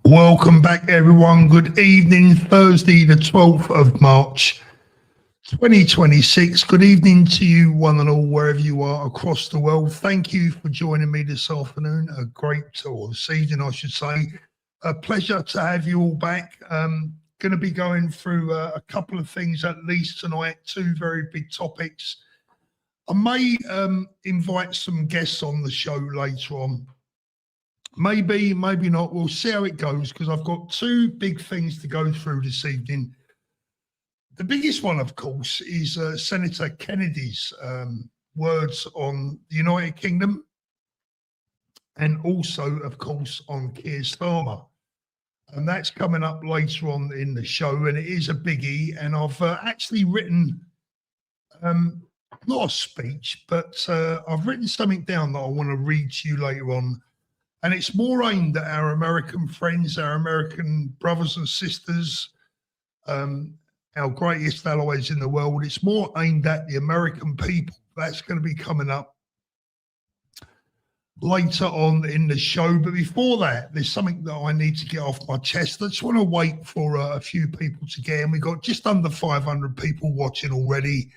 Welcome back, everyone. Good evening, Thursday, the 12th of March, 2026. Good evening to you, one and all, wherever you are across the world. Thank you for joining me this afternoon. Or this evening, I should say. A pleasure to have you all back. Going to be going through a couple of things at least tonight, two very big topics. I may invite some guests on the show later on. Maybe, maybe not. We'll see how it goes because I've got two big things to go through this evening. The biggest one, of course, is Senator Kennedy's words on the United Kingdom and also, of course, on Keir Starmer. And that's coming up later on in the show, and it is a biggie. And I've actually written, not a speech, but I've written something down that I want to read to you later on. And it's more aimed at our American friends, our American brothers and sisters, our greatest allies in the world. It's more aimed at the American people. That's going to be coming up later on in the show. But before that, there's something that I need to get off my chest. I just want to wait for a few people to get in. We've got just under 500 people watching already.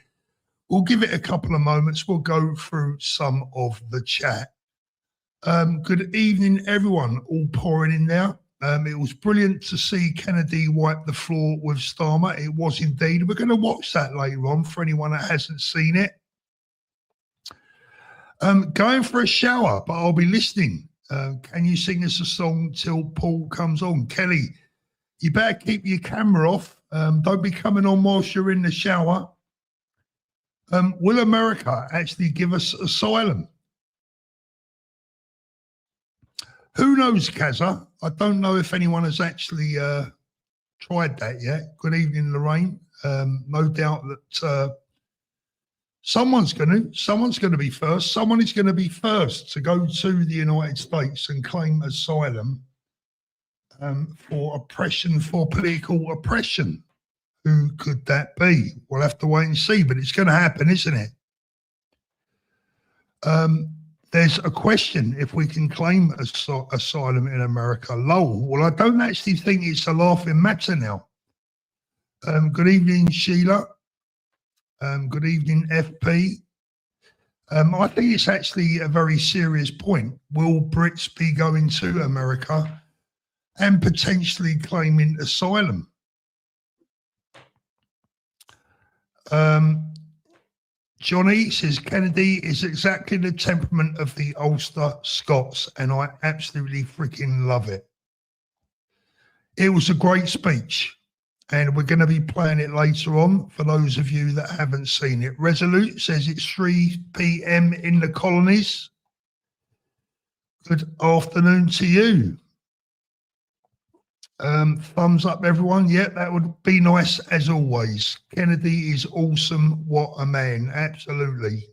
We'll give it a couple of moments. We'll go through some of the chat. Good evening, everyone, all pouring in now. It was brilliant to see Kennedy wipe the floor with Starmer. It was indeed. We're going to watch that later on for anyone that hasn't seen it. Going for a shower, but I'll be listening. Can you sing us a song till Paul comes on? Kelly, you better keep your camera off. Don't be coming on whilst you're in the shower. Will America actually give us asylum? Who knows, Kazza? I don't know if anyone has actually tried that yet. Good evening, Lorraine. No doubt that someone's going to be first. Someone is going to be first to go to the United States and claim asylum for oppression, for political oppression. Who could that be? We'll have to wait and see, but it's going to happen, isn't it? There's a question if we can claim asylum in America. Lol. Well, I don't actually think it's a laughing matter now. Good evening, Sheila. Good evening, FP. I think it's actually a very serious point. Will Brits be going to America and potentially claiming asylum? Johnny says Kennedy is exactly the temperament of the Ulster Scots, and I absolutely freaking love it. It was a great speech, and we're going to be playing it later on for those of you that haven't seen it. Resolute says it's 3 p.m. in the colonies. Good afternoon to you. Thumbs up, everyone. Yeah, that would be nice as always. Kennedy is awesome. What a man. Absolutely.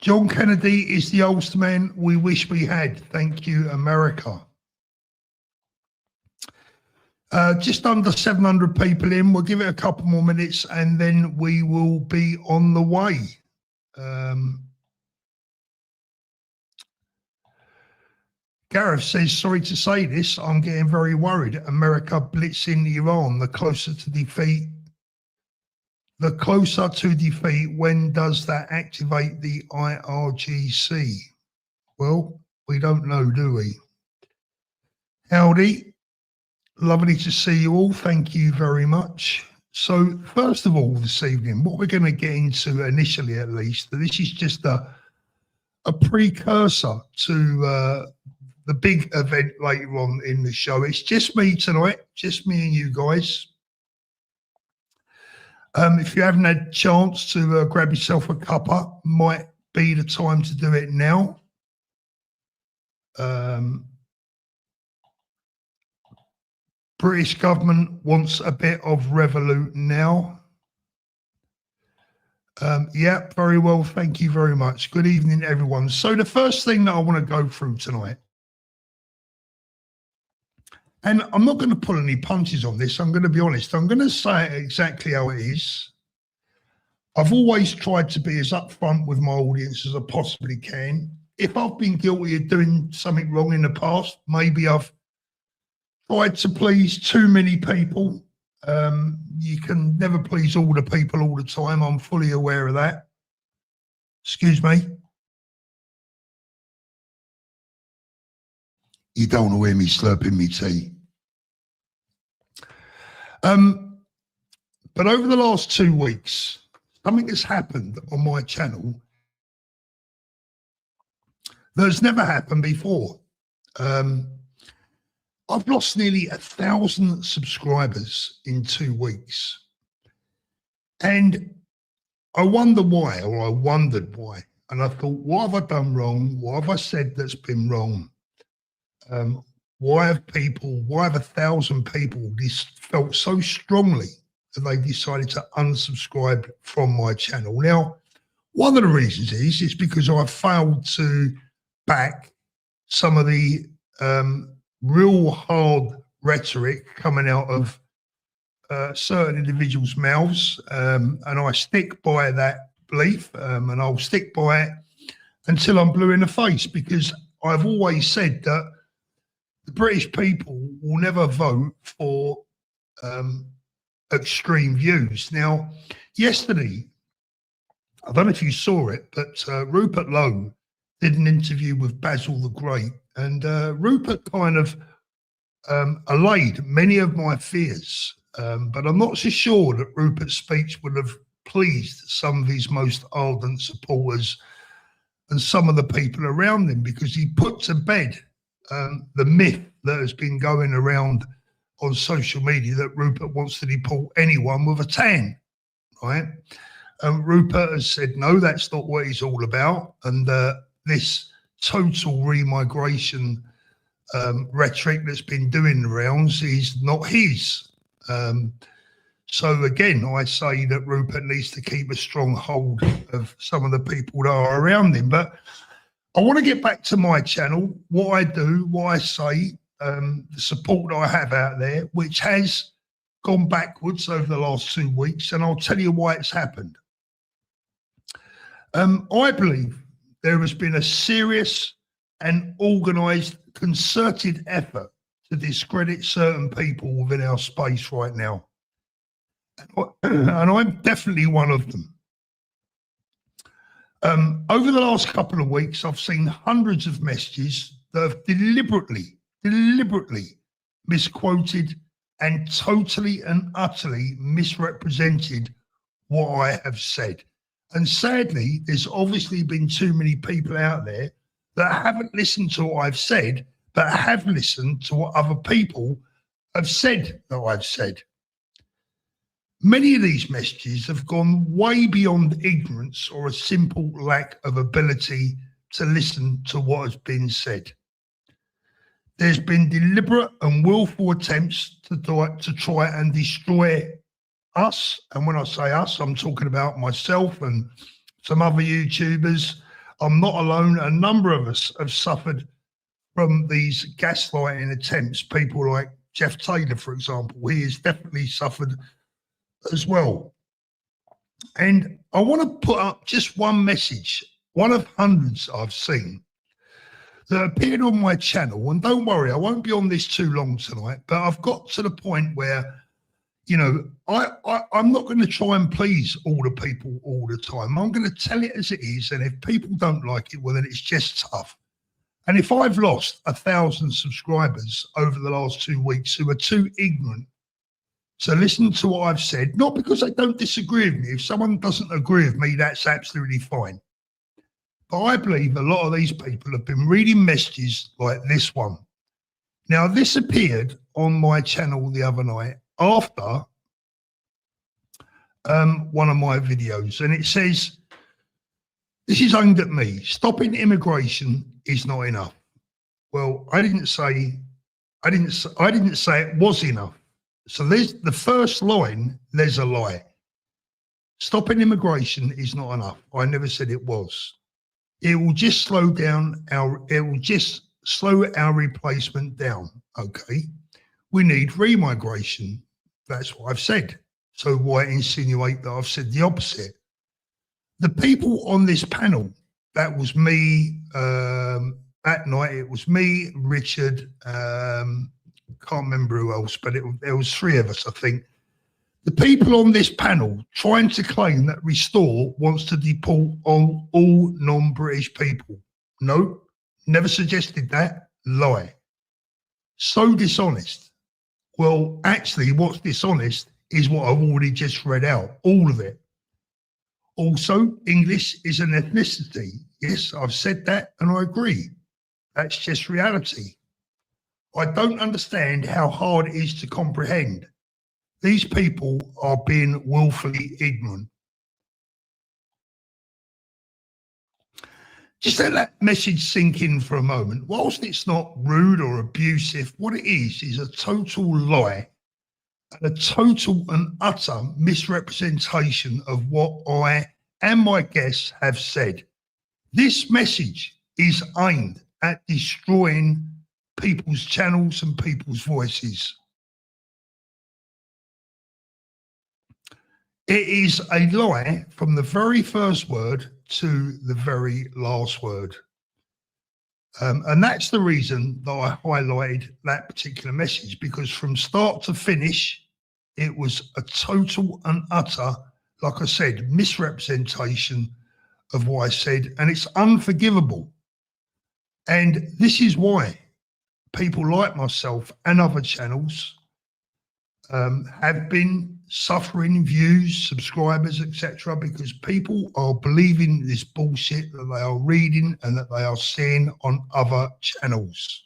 John Kennedy is the Ulster man we wish we had. Thank you, America. Just under 700 people in. We'll give it a couple more minutes and then we will be on the way. Gareth says, sorry to say this, I'm getting very worried. America blitzing Iran, the closer to defeat. When does that activate the IRGC? Well, we don't know, do we? Howdy. Lovely to see you all. Thank you very much. So, first of all, this evening, what we're going to get into initially, at least, this is just a precursor to the big event later on in the show. It's just me tonight, just me and you guys. If you haven't had a chance to grab yourself a cuppa, might be the time to do it now. British government wants a bit of Revolut now. Yeah, very well. Thank you very much. Good evening, everyone. So the first thing that I want to go through tonight, and I'm not going to pull any punches on this. I'm going to be honest. I'm going to say it exactly how it is. I've always tried to be as upfront with my audience as I possibly can. if I've been guilty of doing something wrong in the past, maybe I've tried to please too many people. You can never please all the people all the time. I'm fully aware of that. Excuse me. You don't want to hear me slurping me tea. But over the last 2 weeks, something has happened on my channel that's never happened before. I've lost nearly 1,000 subscribers in 2 weeks. And I wonder why, or I wondered why. And I thought, what have I done wrong? What have I said that's been wrong? Why have 1,000 people felt so strongly that they decided to unsubscribe from my channel? Now, one of the reasons is because I failed to back some of the real hard rhetoric coming out of certain individuals' mouths, and I stick by that belief, and I'll stick by it until I'm blue in the face, because I've always said that the British people will never vote for extreme views. Now, yesterday, I don't know if you saw it, but Rupert Lowe did an interview with Basil the Great, and Rupert kind of allayed many of my fears, but I'm not so sure that Rupert's speech would have pleased some of his most ardent supporters and some of the people around him, because he put to bed the myth that has been going around on social media that Rupert wants to deport anyone with a tan, right? And Rupert has said, no, that's not what he's all about. And this total remigration rhetoric that's been doing the rounds is not his. So again, I say that Rupert needs to keep a strong hold of some of the people that are around him. But I want to get back to my channel, what I do, what I say, the support that I have out there, which has gone backwards over the last 2 weeks, and I'll tell you why it's happened. I believe there has been a serious and organised, concerted effort to discredit certain people within our space right now. And I'm definitely one of them. Over the last couple of weeks, I've seen hundreds of messages that have deliberately misquoted and totally and utterly misrepresented what I have said. And sadly, there's obviously been too many people out there that haven't listened to what I've said, but have listened to what other people have said that I've said. Many of these messages have gone way beyond ignorance or a simple lack of ability to listen to what has been said. There's been deliberate and willful attempts to try and destroy us. And when I say us, I'm talking about myself and some other YouTubers. I'm not alone. A number of us have suffered from these gaslighting attempts. People like Jeff Taylor, for example, he has definitely suffered as well. And I want to put up just one message, one of hundreds I've seen that appeared on my channel. And don't worry, I won't be on this too long tonight, but I've got to the point where, you know, I'm not going to try and please all the people all the time. I'm going to tell it as it is. And if people don't like it, well, then it's just tough. And if I've lost 1,000 subscribers over the last 2 weeks who are too ignorant to listen to what I've said, not because they don't disagree with me. If someone doesn't agree with me, that's absolutely fine. But I believe a lot of these people have been reading messages like this one. Now, this appeared on my channel the other night after one of my videos, and it says, this is aimed at me. Stopping immigration is not enough. Well, I didn't say it was enough. So there's the first line, there's a lie. Stopping immigration is not enough. I never said it was. It will just slow our replacement down. Okay. We need remigration. That's what I've said. So why insinuate that I've said the opposite? The people on this panel that was me. That night, it was me, Richard, can't remember who else, but there was three of us, I think. The people on this panel trying to claim that Restore wants to deport all non-British people. No, never suggested that. Lie. So dishonest. Well, actually, what's dishonest is what I've already just read out, all of it. Also, English is an ethnicity. Yes, I've said that and I agree. That's just reality. I don't understand how hard it is to comprehend. These people are being willfully ignorant. Just let that message sink in for a moment. Whilst it's not rude or abusive, what it is a total lie and a total and utter misrepresentation of what I and my guests have said. This message is aimed at destroying people's channels and people's voices. It is a lie from the very first word to the very last word. And that's the reason that I highlighted that particular message, because from start to finish, it was a total and utter, like I said, misrepresentation of what I said, and it's unforgivable. And this is why people like myself and other channels have been suffering views, subscribers, etc., because people are believing this bullshit that they are reading and that they are seeing on other channels.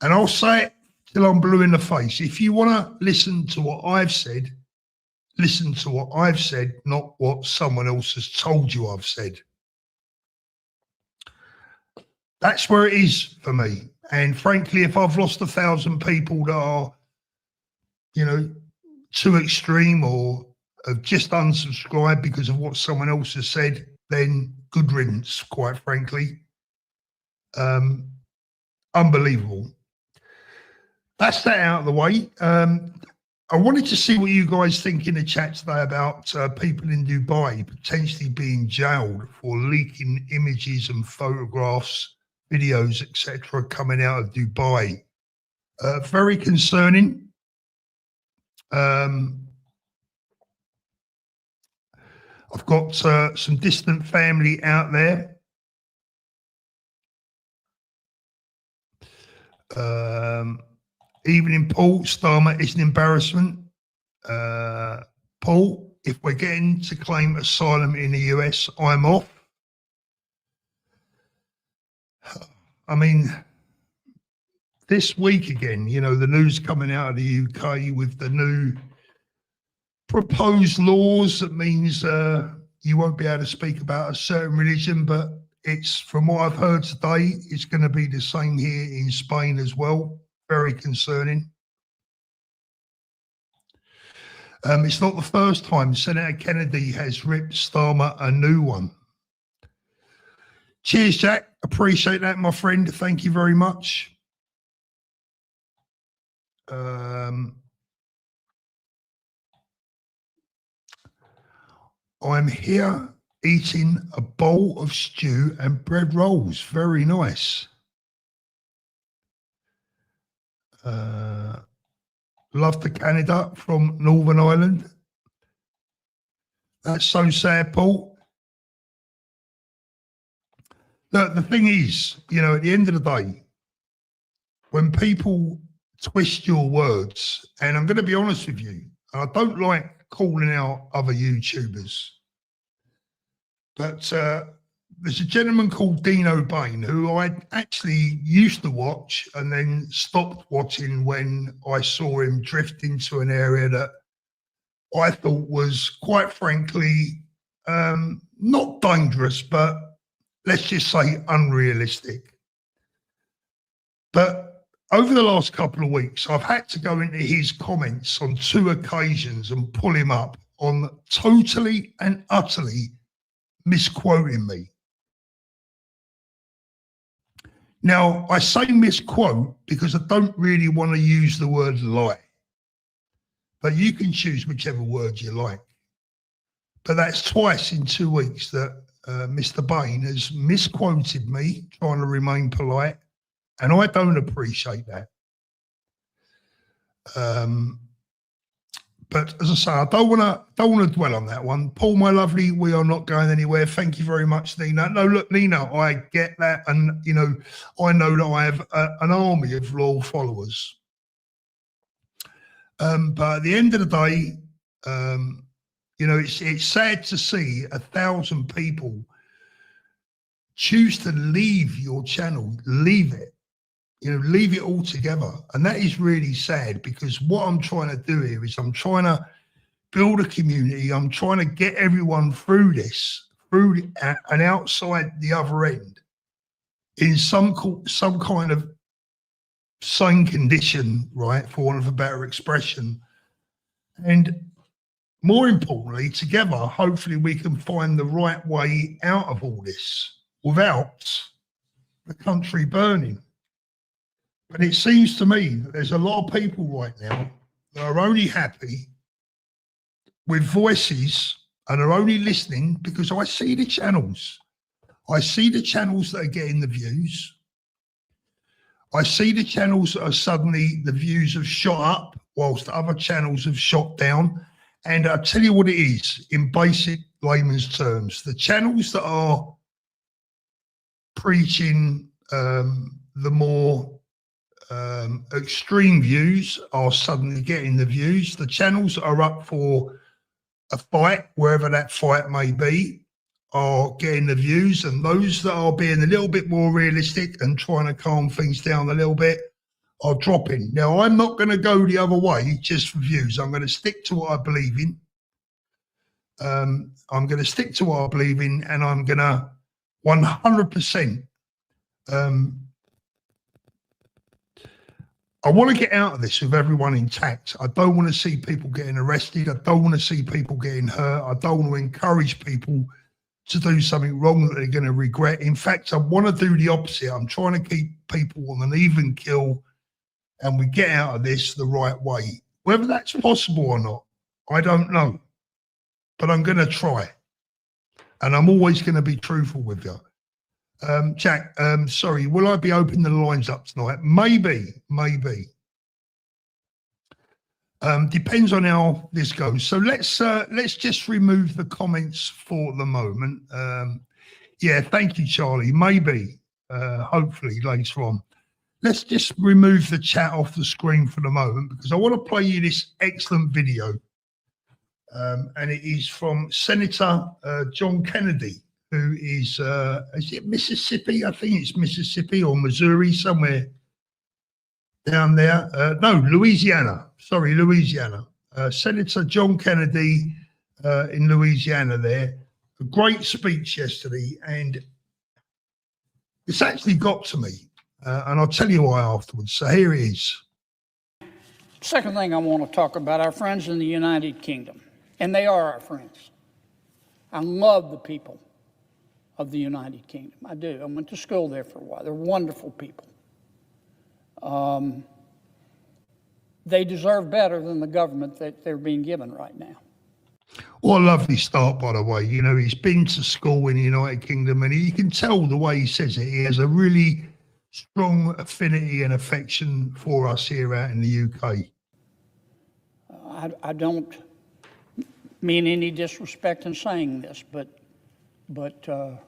And I'll say it till I'm blue in the face. If you want to listen to what I've said, listen to what I've said, not what someone else has told you I've said. That's where it is for me. And frankly, if I've lost 1,000 people that are, you know, too extreme or have just unsubscribed because of what someone else has said, then good riddance, quite frankly. Unbelievable. That's that out of the way. I wanted to see what you guys think in the chat today about people in Dubai potentially being jailed for leaking images and photographs, videos, etc., coming out of Dubai. Very concerning. I've got some distant family out there. Evening, Paul. Starmer is an embarrassment. Paul, if we're getting to claim asylum in the US, I'm off. I mean, this week again, you know, the news coming out of the UK with the new proposed laws that means you won't be able to speak about a certain religion, but it's, from what I've heard today, it's going to be the same here in Spain as well. Very concerning. It's not the first time Senator Kennedy has ripped Starmer a new one. Cheers, Jack. Appreciate that, my friend. Thank you very much. I'm here eating a bowl of stew and bread rolls. Very nice. Love to Canada from Northern Ireland. That's so sad, Paul. Look, the thing is, you know, at the end of the day, when people twist your words, and I'm going to be honest with you, I don't like calling out other YouTubers, but there's a gentleman called Dino Bain who I actually used to watch and then stopped watching when I saw him drift into an area that I thought was, quite frankly, not dangerous, but let's just say unrealistic. But over the last couple of weeks, I've had to go into his comments on 2 occasions and pull him up on totally and utterly misquoting me. Now, I say misquote because I don't really want to use the word lie, but you can choose whichever word you like. But that's twice in 2 weeks that Mr. Bain, has misquoted me, trying to remain polite, and I don't appreciate that. But as I say, I don't want to dwell on that one. Paul, my lovely, we are not going anywhere. Thank you very much, Nina. No, look, Nina, I get that, and I know that I have an army of loyal followers. But at the end of the day, it's sad to see 1,000 people choose to leave your channel, leave it. Leave it all together. And that is really sad, because what I'm trying to do here is I'm trying to build a community. I'm trying to get everyone through this, and outside the other end in some kind of sane condition, right, for want of a better expression. And more importantly, together, hopefully we can find the right way out of all this without the country burning. But it seems to me that there's a lot of people right now that are only happy with voices and are only listening because I see the channels. I see the channels that are getting the views. I see the channels that are suddenly, the views have shot up whilst other channels have shot down. And I'll tell you what it is in basic layman's terms. The channels that are preaching the more extreme views are suddenly getting the views. The channels that are up for a fight, wherever that fight may be, are getting the views, and those that are being a little bit more realistic and trying to calm things down a little bit are dropping. Now, I'm not going to go the other way just for views. I'm going to stick to what I believe in. I'm going to stick to what I believe in, and I'm going to 100% I want to get out of this with everyone intact. I don't want to see people getting arrested. I don't want to see people getting hurt. I don't want to encourage people to do something wrong that they're going to regret. In fact, I want to do the opposite. I'm trying to keep people on an even keel, and we get out of this the right way. Whether that's possible or not, I don't know. But I'm going to try. And I'm always going to be truthful with you. Jack, sorry, will I be opening the lines up tonight? Maybe. Depends on how this goes. So let's just remove the comments for the moment. Yeah, thank you, Charlie. Maybe, hopefully later on. Let's just remove the chat off the screen for the moment, because I want to play you this excellent video. And it is from Senator John Kennedy, who is it Mississippi? I think it's Mississippi or Missouri, somewhere down there. No, Louisiana. Sorry, Louisiana. Senator John Kennedy in Louisiana there. A great speech yesterday, and it's actually got to me. And I'll tell you why afterwards. So here it is. Second thing I want to talk about, our friends in the United Kingdom. And they are our friends. I love the people of the United Kingdom. I do. I went to school there for a while. They're wonderful people. They deserve better than the government that they're being given right now. What a lovely start, by the way. He's been to school in the United Kingdom, and you can tell the way he says it. He has a really strong affinity and affection for us here out in the UK. I don't mean any disrespect in saying this, but I'm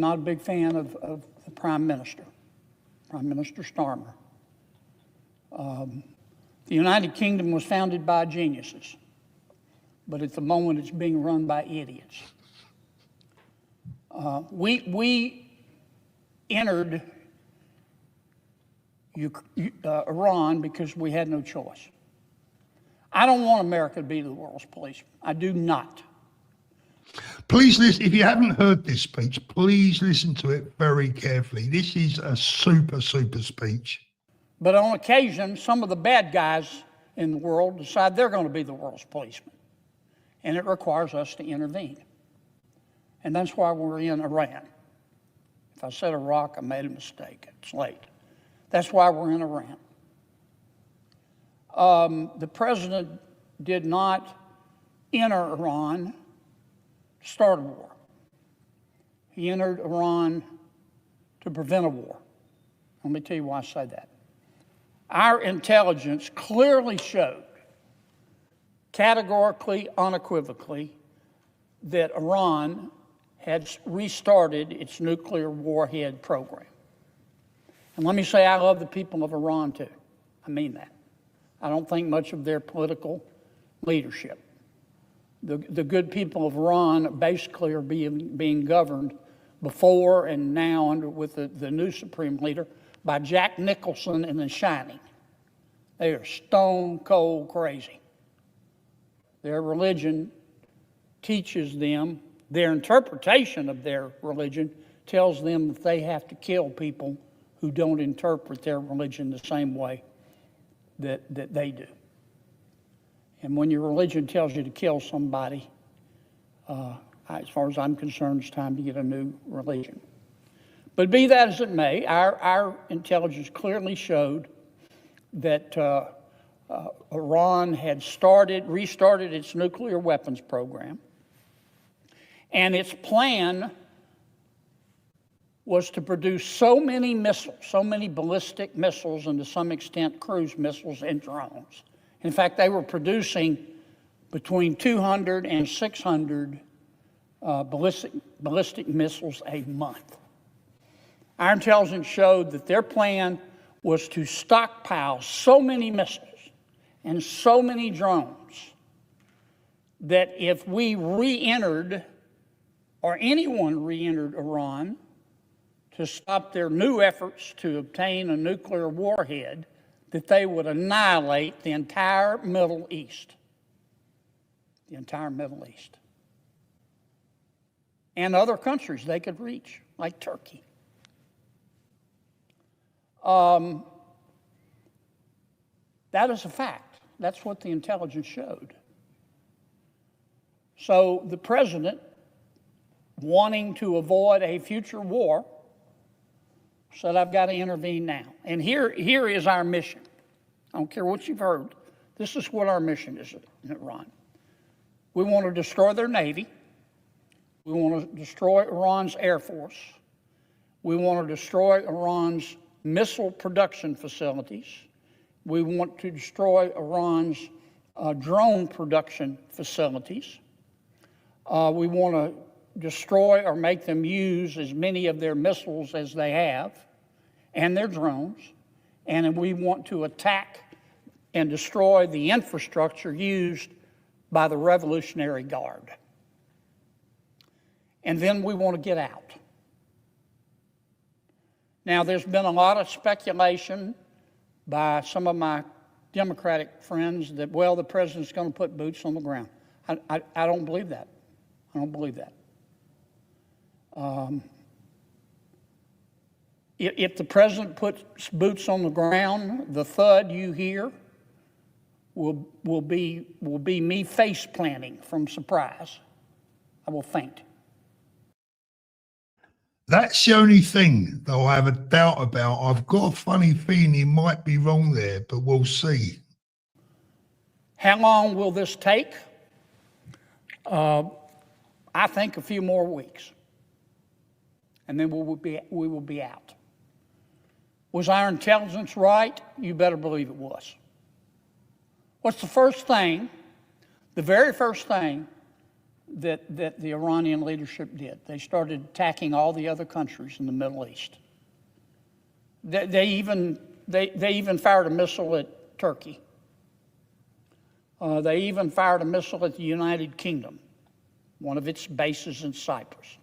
not a big fan of the Prime Minister Starmer. The United Kingdom was founded by geniuses, but at the moment it's being run by idiots. We entered Iran because we had no choice. I don't want America to be the world's policeman. I do not. Please listen. If you haven't heard this speech, please listen to it very carefully. This is a super speech. But on occasion, some of the bad guys in the world decide they're going to be the world's policeman. And it requires us to intervene. And that's why we're in Iran. If I said Iraq, I made a mistake. It's late. That's why we're in Iran. The president did not enter Iran to start a war. He entered Iran to prevent a war. Let me tell you why I say that. Our intelligence clearly showed, categorically, unequivocally, that Iran had restarted its nuclear warhead program. And let me say, I love the people of Iran too. I mean that. I don't think much of their political leadership. The good people of Iran basically are being governed before and now with the new supreme leader by Jack Nicholson and The Shining. They are stone cold crazy. Their religion teaches them, their interpretation of their religion tells them that they have to kill people who don't interpret their religion the same way that they do. And when your religion tells you to kill somebody, as far as I'm concerned, it's time to get a new religion. But be that as it may, our intelligence clearly showed that Iran had restarted its nuclear weapons program, and its plan was to produce so many missiles, so many ballistic missiles, and to some extent cruise missiles and drones. In fact, they were producing between 200 and 600 ballistic missiles a month. Our intelligence showed that their plan was to stockpile so many missiles and so many drones that if we re-entered, or anyone re-entered Iran to stop their new efforts to obtain a nuclear warhead, that they would annihilate the entire Middle East. The entire Middle East. And other countries they could reach, like Turkey. That is a fact. That's what the intelligence showed. So the president, wanting to avoid a future war, said, I've got to intervene now. And here is our mission. I don't care what you've heard. This is what our mission is in Iran. We want to destroy their Navy. We want to destroy Iran's Air Force. We want to destroy Iran's missile production facilities. We want to destroy Iran's drone production facilities. We want to destroy or make them use as many of their missiles as they have and their drones. And we want to attack and destroy the infrastructure used by the Revolutionary Guard. And then we want to get out. Now, there's been a lot of speculation by some of my Democratic friends that, well, the president's going to put boots on the ground. I don't believe that. I don't believe that. If the president puts boots on the ground, the thud you hear will be me face planting from surprise. I will faint. That's the only thing that I have a doubt about. I've got a funny feeling he might be wrong there, but we'll see. How long will this take? I think a few more weeks. And then we will be out. Was our intelligence right? You better believe it was. What's the first thing, the very first thing that the Iranian leadership did? They started attacking all the other countries in the Middle East. They even fired a missile at Turkey. They even fired a missile at the United Kingdom, one of its bases in Cyprus.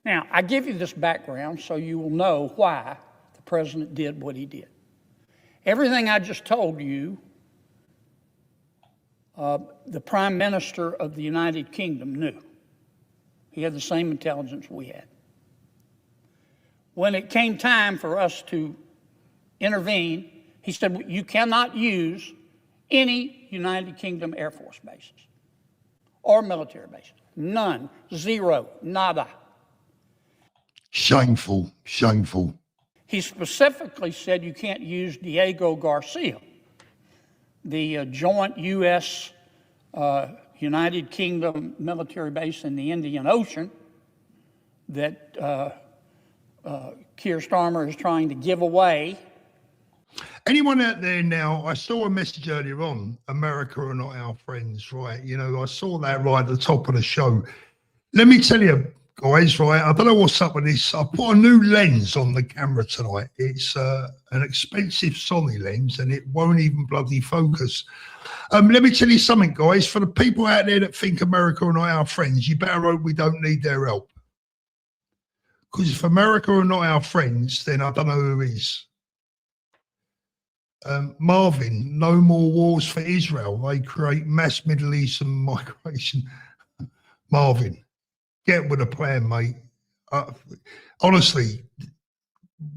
Now, I give you this background so you will know why the president did what he did. Everything I just told you, the Prime Minister of the United Kingdom knew. He had the same intelligence we had. When it came time for us to intervene, he said, you cannot use any United Kingdom Air Force bases or military bases. None. Zero. Nada. Shameful. Shameful. He specifically said you can't use Diego Garcia, the joint U.S. United Kingdom military base in the Indian Ocean that Keir Starmer is trying to give away. Anyone out there now, I saw a message earlier on, America are not our friends, right? You know, I saw that right at the top of the show. Let me tell you, guys, right, I don't know what's up with this. I put a new lens on the camera tonight. It's an expensive Sony lens and it won't even bloody focus. Let me tell you something, guys. For the people out there that think America are not our friends, you better hope we don't need their help. Because if America are not our friends, then I don't know who is. Marvin, no more wars for Israel. They create mass Middle Eastern migration. Marvin, get with a plan, mate. Honestly,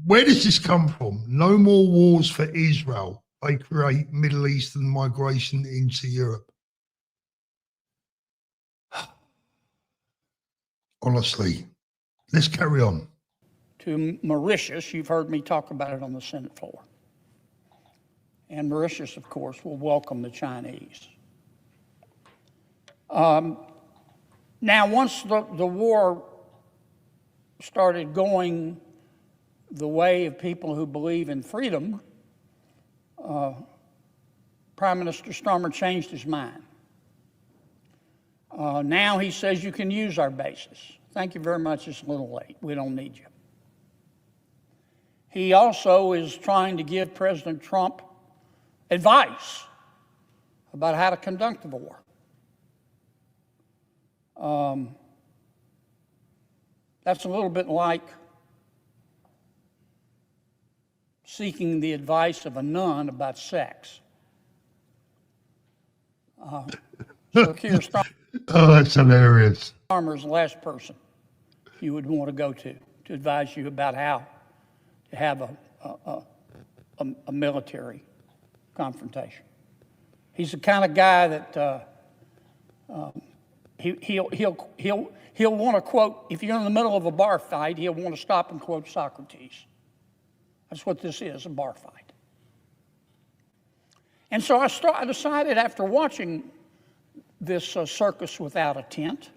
where does this come from? No more wars for Israel. They create Middle Eastern migration into Europe. Honestly, let's carry on. To Mauritius, you've heard me talk about it on the Senate floor. And Mauritius, of course, will welcome the Chinese. Now, once the war started going the way of people who believe in freedom, Prime Minister Starmer changed his mind. Now he says you can use our bases. Thank you very much, it's a little late. We don't need you. He also is trying to give President Trump advice about how to conduct the war. That's a little bit like seeking the advice of a nun about sex. So Keir Starmer, that's hilarious. Starmer is the last person you would want to go to advise you about how to have a military confrontation. He's the kind of guy that he'll want to quote, if you're in the middle of a bar fight, he'll want to stop and quote Socrates. That's what this is, a bar fight. And so I decided after watching this circus without a tent,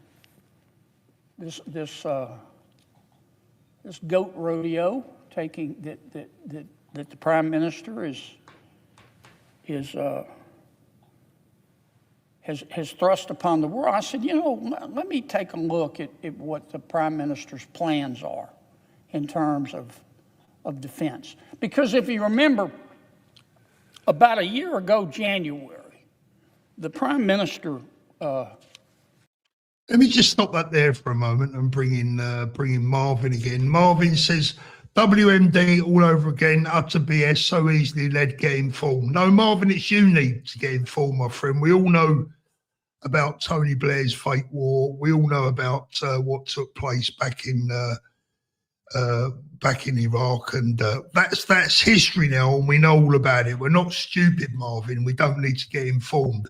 this goat rodeo that the Prime Minister has thrust upon the world. I said, you know, let me take a look at what the Prime Minister's plans are in terms of defense. Because if you remember, about a year ago, January, the Prime Minister... Let me just stop that there for a moment and bring in Marvin again. Marvin says, WMD all over again, utter BS, so easily led, get informed. No, Marvin, it's you need to get informed, my friend. We all know about Tony Blair's fake war. We all know about what took place back in Iraq, and that's history now, and we know all about it. We're not stupid, Marvin. We don't need to get informed.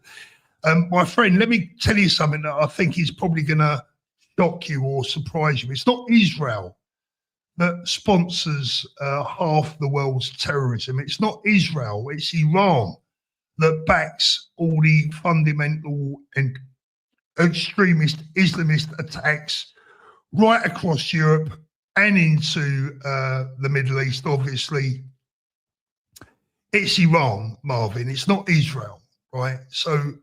My friend, let me tell you something that I think is probably going to shock you or surprise you. It's not Israel that sponsors half the world's terrorism. It's not Israel, it's Iran that backs all the fundamental and extremist Islamist attacks right across Europe and into the Middle East, obviously. It's Iran, Marvin, it's not Israel, right? So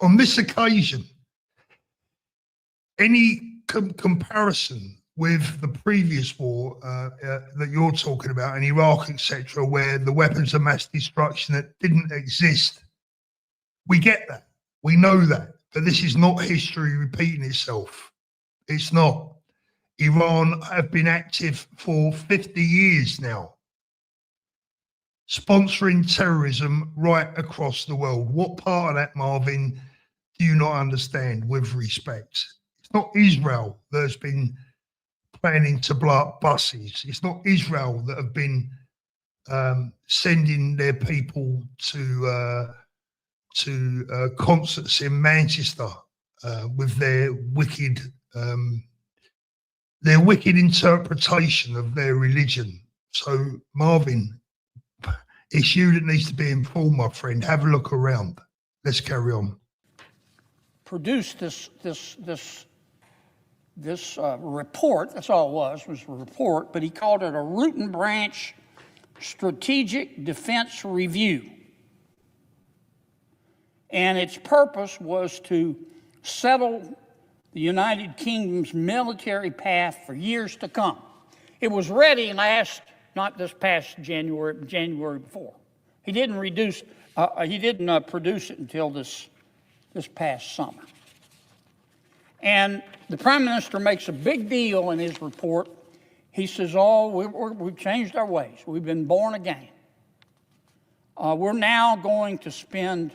on this occasion, any comparison with the previous war that you're talking about in Iraq, etc., where the weapons of mass destruction that didn't exist, we get that. We know that. But this is not history repeating itself. It's not. Iran have been active for 50 years now, sponsoring terrorism right across the world. What part of that, Marvin, do you not understand with respect? It's not Israel that has been planning to blow up buses. It's not Israel that have been sending their people to concerts in Manchester with their wicked interpretation of their religion. So, Marvin, it's you that needs to be informed, my friend. Have a look around. Let's carry on. produced this report. That's all it was a report, but he called it a Root and Branch Strategic Defense Review. And its purpose was to settle the United Kingdom's military path for years to come. It was ready not this past January, but January before. He didn't produce it until this past summer. And the Prime Minister makes a big deal in his report. He says, we've changed our ways. We've been born again. We're now going to spend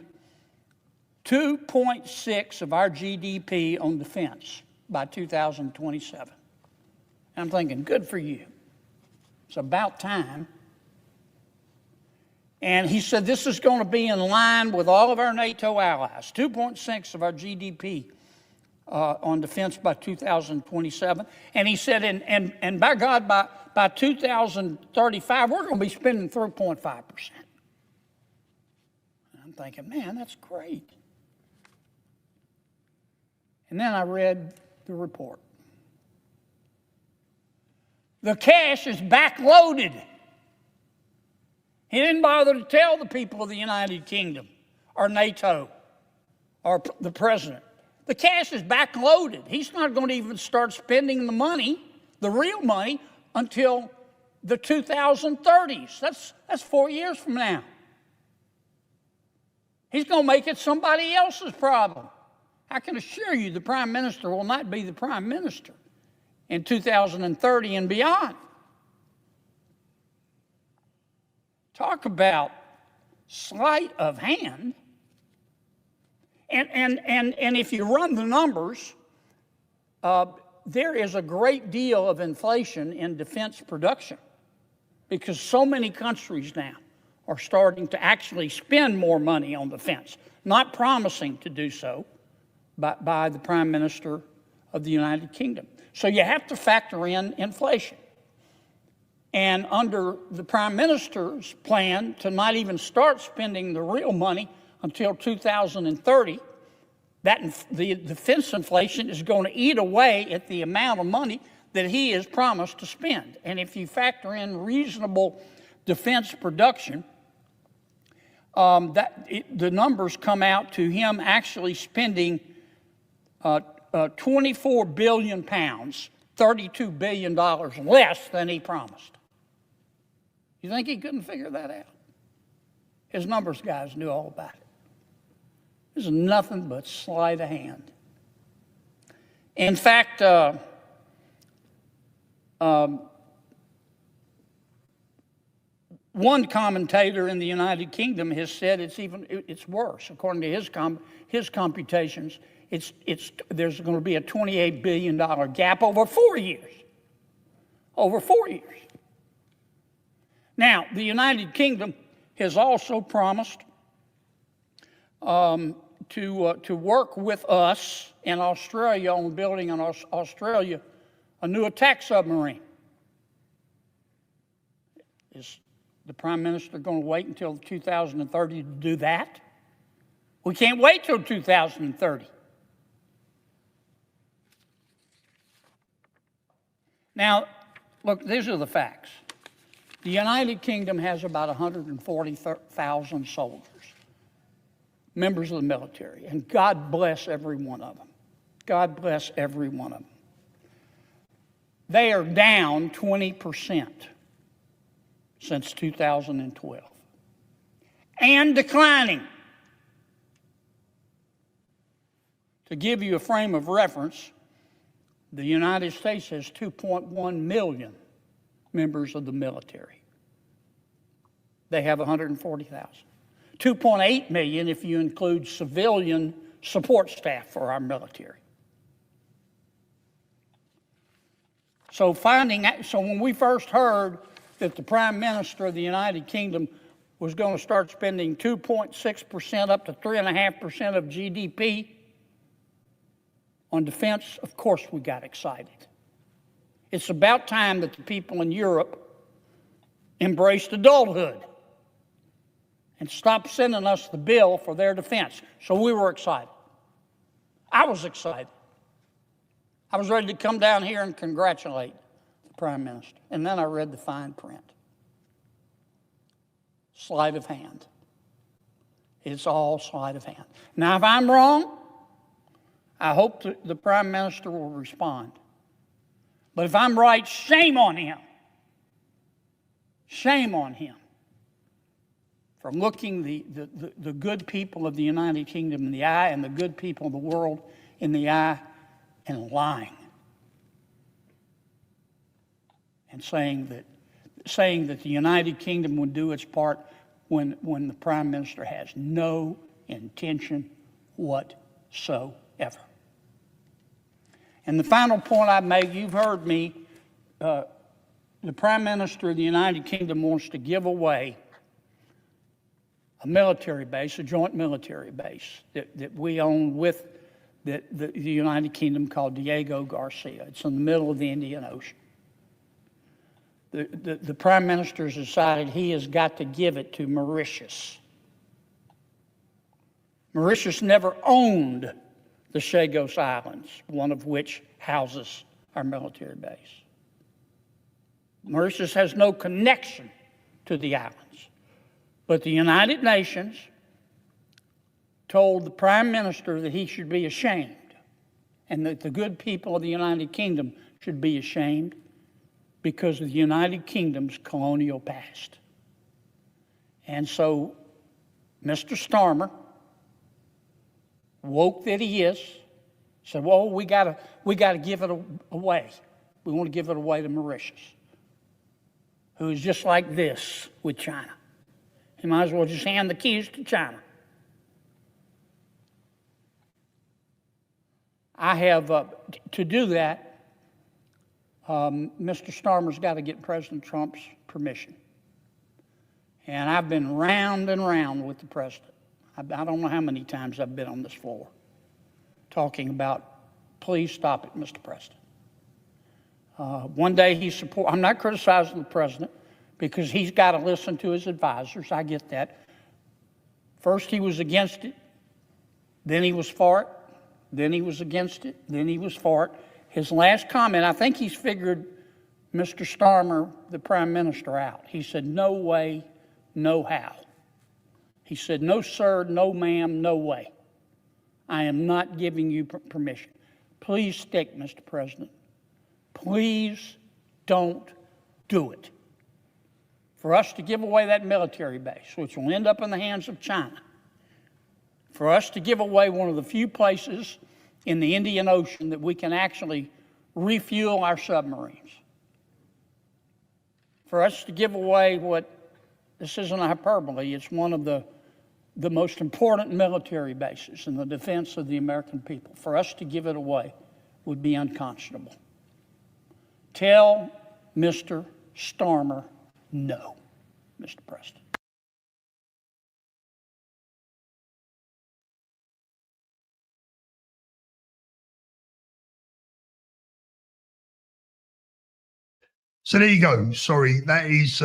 2.6% of our GDP on defense by 2027. And I'm thinking, good for you. It's about time. And he said this is going to be in line with all of our NATO allies, 2.6% of our GDP on defense by 2027. And he said, and by God, by 2035, we're going to be spending 3.5%. I'm thinking, man, that's great. And then I read the report. The cash is backloaded. He didn't bother to tell the people of the United Kingdom or NATO or the president. The cash is backloaded. He's not going to even start spending the money, the real money, until the 2030s. That's 4 years from now. He's going to make it somebody else's problem. I can assure you the Prime Minister will not be the Prime Minister in 2030 and beyond. Talk about sleight of hand. And if you run the numbers, there is a great deal of inflation in defense production because so many countries now are starting to actually spend more money on defense, not promising to do so by the Prime Minister of the United Kingdom. So you have to factor in inflation. And under the Prime Minister's plan to not even start spending the real money until 2030, the defense inflation is going to eat away at the amount of money that he has promised to spend. And if you factor in reasonable defense production, the numbers come out to him actually spending 24 billion pounds, $32 billion less than he promised. You think he couldn't figure that out? His numbers guys knew all about it. This is nothing but sleight of hand. In fact, one commentator in the United Kingdom has said it's worse. According to his computations, there's going to be a $28 billion gap over 4 years. Over 4 years. Now, the United Kingdom has also promised to work with us in Australia on building in Australia a new attack submarine. Is the Prime Minister going to wait until 2030 to do that? We can't wait till 2030. Now, look, these are the facts. The United Kingdom has about 140,000 soldiers, members of the military, and God bless every one of them. God bless every one of them. They are down 20% since 2012 and declining. To give you a frame of reference, the United States has 2.1 million members of the military. They have 140,000. 2.8 million if you include civilian support staff for our military. So when we first heard that the Prime Minister of the United Kingdom was going to start spending 2.6% up to 3.5% of GDP on defense, of course we got excited. It's about time that the people in Europe embraced adulthood and stopped sending us the bill for their defense. So we were excited. I was excited. I was ready to come down here and congratulate the Prime Minister. And then I read the fine print. Sleight of hand. It's all sleight of hand. Now, if I'm wrong, I hope the Prime Minister will respond. But if I'm right, shame on him. Shame on him for looking the good people of the United Kingdom in the eye and the good people of the world in the eye and lying. And saying that the United Kingdom would do its part when the Prime Minister has no intention whatsoever. And the final point I make, you've heard me, the Prime Minister of the United Kingdom wants to give away a military base, a joint military base that we own with the United Kingdom called Diego Garcia. It's in the middle of the Indian Ocean. The Prime Minister has decided he has got to give it to Mauritius. Mauritius never owned the Chagos Islands, one of which houses our military base. Mauritius has no connection to the islands. But the United Nations told the Prime Minister that he should be ashamed and that the good people of the United Kingdom should be ashamed because of the United Kingdom's colonial past. And so Mr. Starmer, woke that he is, said, well, we gotta give it away. We want to give it away to Mauritius, who is just like this with China. He might as well just hand the keys to China. I have, to do that, Mr. Starmer's got to get President Trump's permission. And I've been round and round with the president. I don't know how many times I've been on this floor talking about, please stop it, Mr. President. One day I'm not criticizing the president because he's got to listen to his advisors. I get that. First he was against it, then he was for it, then he was against it, then he was for it. His last comment, I think he's figured Mr. Starmer, the Prime Minister, out. He said, no way, no how. He said, no sir, no ma'am, no way. I am not giving you permission. Please stick, Mr. President. Please don't do it. For us to give away that military base, which will end up in the hands of China, for us to give away one of the few places in the Indian Ocean that we can actually refuel our submarines, for us to give away this isn't a hyperbole, it's one of the most important military bases in the defense of the American people. For us to give it away would be unconscionable. Tell Mr. Starmer no, Mr. President. So there you go. Sorry, that is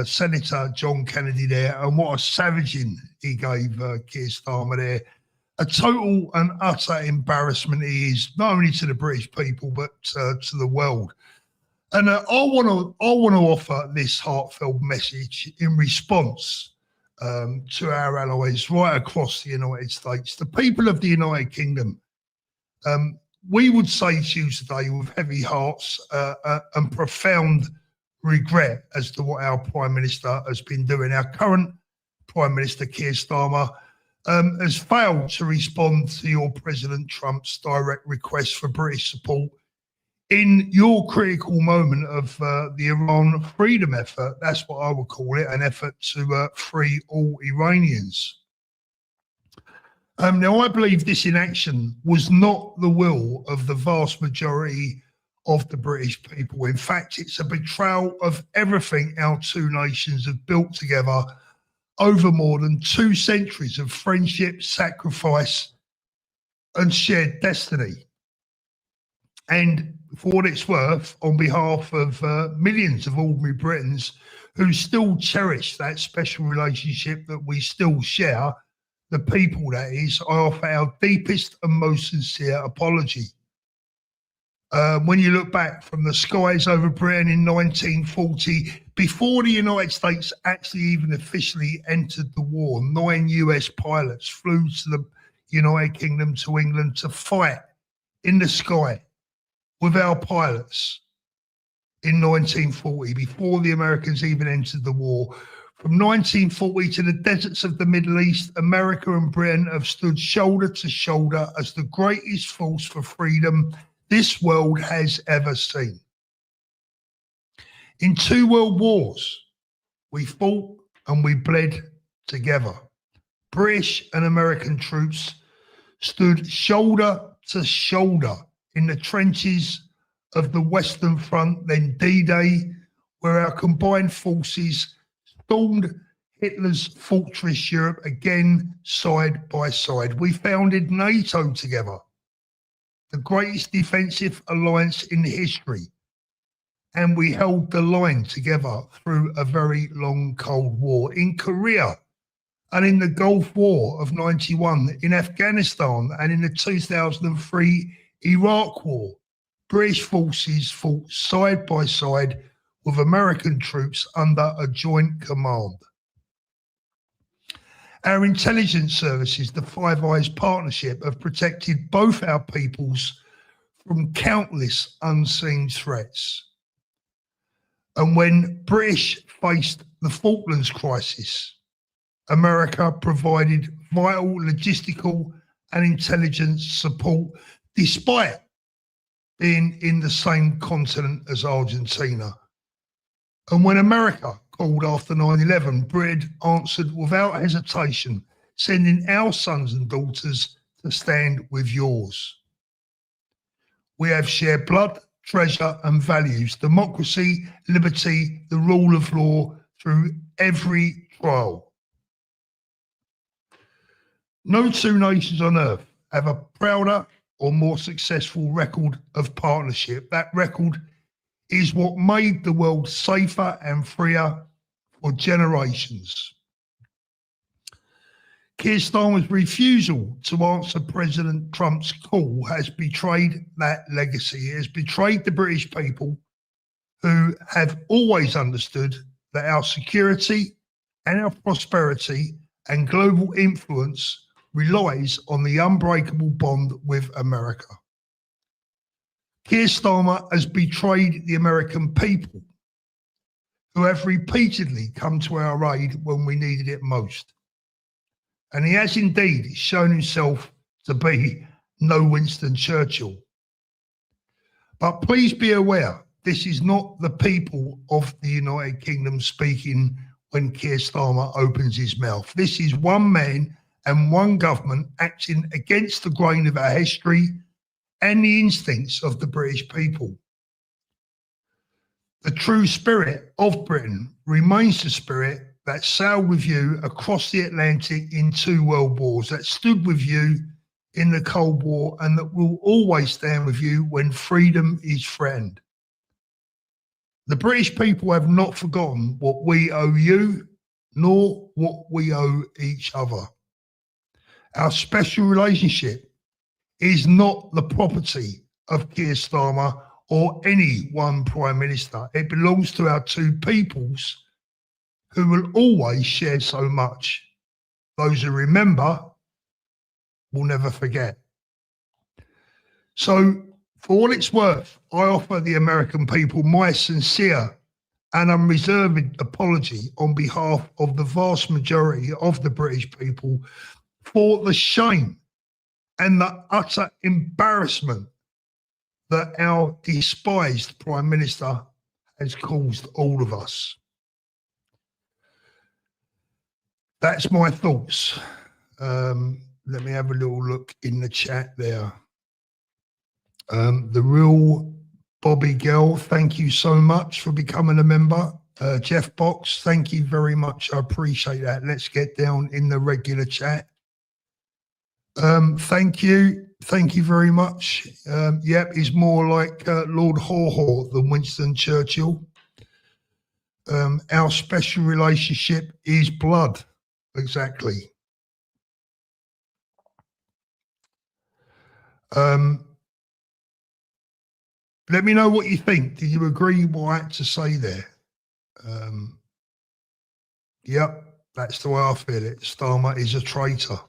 Senator John Kennedy there. And what a savaging he gave Keir Starmer there. A total and utter embarrassment he is, not only to the British people, but to the world. And I want to offer this heartfelt message in response to our allies right across the United States. The people of the United Kingdom, we would say to you today with heavy hearts and profound regret as to what our Prime Minister has been doing. Our current Prime Minister, Keir Starmer, has failed to respond to your President Trump's direct request for British support in your critical moment of the Iran freedom effort. That's what I would call it, an effort to free all Iranians. Now, I believe this inaction was not the will of the vast majority of the British people. In fact, it's a betrayal of everything our two nations have built together over more than 2 centuries of friendship, sacrifice, and shared destiny. And for what it's worth, on behalf of millions of ordinary Britons who still cherish that special relationship that we still share the people that is, I offer our deepest and most sincere apology. When you look back from the skies over Britain in 1940, before the United States actually even officially entered the war, 9 US pilots flew to the United Kingdom to England to fight in the sky with our pilots in 1940, before the Americans even entered the war. From 1940 to the deserts of the Middle East, America and Britain have stood shoulder to shoulder as the greatest force for freedom this world has ever seen. In 2 world wars, we fought and we bled together. British and American troops stood shoulder to shoulder in the trenches of the Western Front, then D-Day, where our combined forces stormed Hitler's fortress Europe again, side by side. We founded NATO together, the greatest defensive alliance in history, and we held the line together through a very long Cold War. In Korea and in the Gulf War of 91, in Afghanistan and in the 2003 Iraq War, British forces fought side by side with American troops under a joint command. Our intelligence services, the Five Eyes Partnership, have protected both our peoples from countless unseen threats. And when British faced the Falklands crisis, America provided vital logistical and intelligence support despite being in the same continent as Argentina. And when America called after 9/11, Britain answered without hesitation, sending our sons and daughters to stand with yours. We have shared blood, treasure and values, democracy, liberty, the rule of law through every trial. No 2 nations on earth have a prouder or more successful record of partnership. That record is what made the world safer and freer for generations. Keir Starmer's refusal to answer President Trump's call has betrayed that legacy. It has betrayed the British people, who have always understood that our security and our prosperity and global influence relies on the unbreakable bond with America. Keir Starmer has betrayed the American people, who have repeatedly come to our aid when we needed it most. And he has indeed shown himself to be no Winston Churchill. But please be aware, this is not the people of the United Kingdom speaking when Keir Starmer opens his mouth. This is one man and one government acting against the grain of our history and the instincts of the British people. The true spirit of Britain remains the spirit that sailed with you across the Atlantic in 2 world wars, that stood with you in the Cold War, and that will always stand with you when freedom is threatened. The British people have not forgotten what we owe you, nor what we owe each other. Our special relationship is not the property of Keir Starmer or any one Prime Minister. It belongs to our 2 peoples, who will always share so much. Those who remember will never forget. So, for all it's worth, I offer the American people my sincere and unreserved apology on behalf of the vast majority of the British people for the shame and the utter embarrassment that our despised Prime Minister has caused all of us. That's my thoughts. Let me have a little look in the chat there. The real Bobby Girl, thank you so much for becoming a member. Jeff Box, thank you very much. I appreciate that. Let's get down in the regular chat. Thank you. Thank you very much. Yep, he's more like Lord Haw-Haw than Winston Churchill. Our special relationship is blood. Exactly. Let me know what you think. Did you agree what I had to say there? Yep, that's the way I feel it. Starmer is a traitor.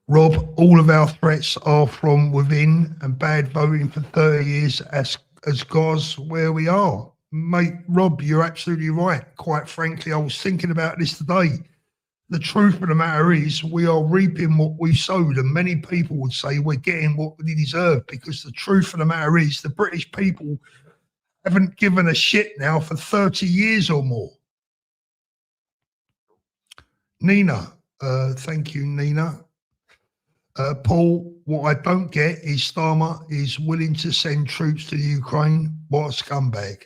Rob, all of our threats are from within, and bad voting for 30 years has got us where we are. Mate, Rob, you're absolutely right. Quite frankly, I was thinking about this today. The truth of the matter is we are reaping what we sowed, and many people would say we're getting what we deserve, because the truth of the matter is the British people haven't given a shit now for 30 years or more. Nina, thank you, Nina. Paul, what I don't get is Starmer is willing to send troops to Ukraine. What a scumbag.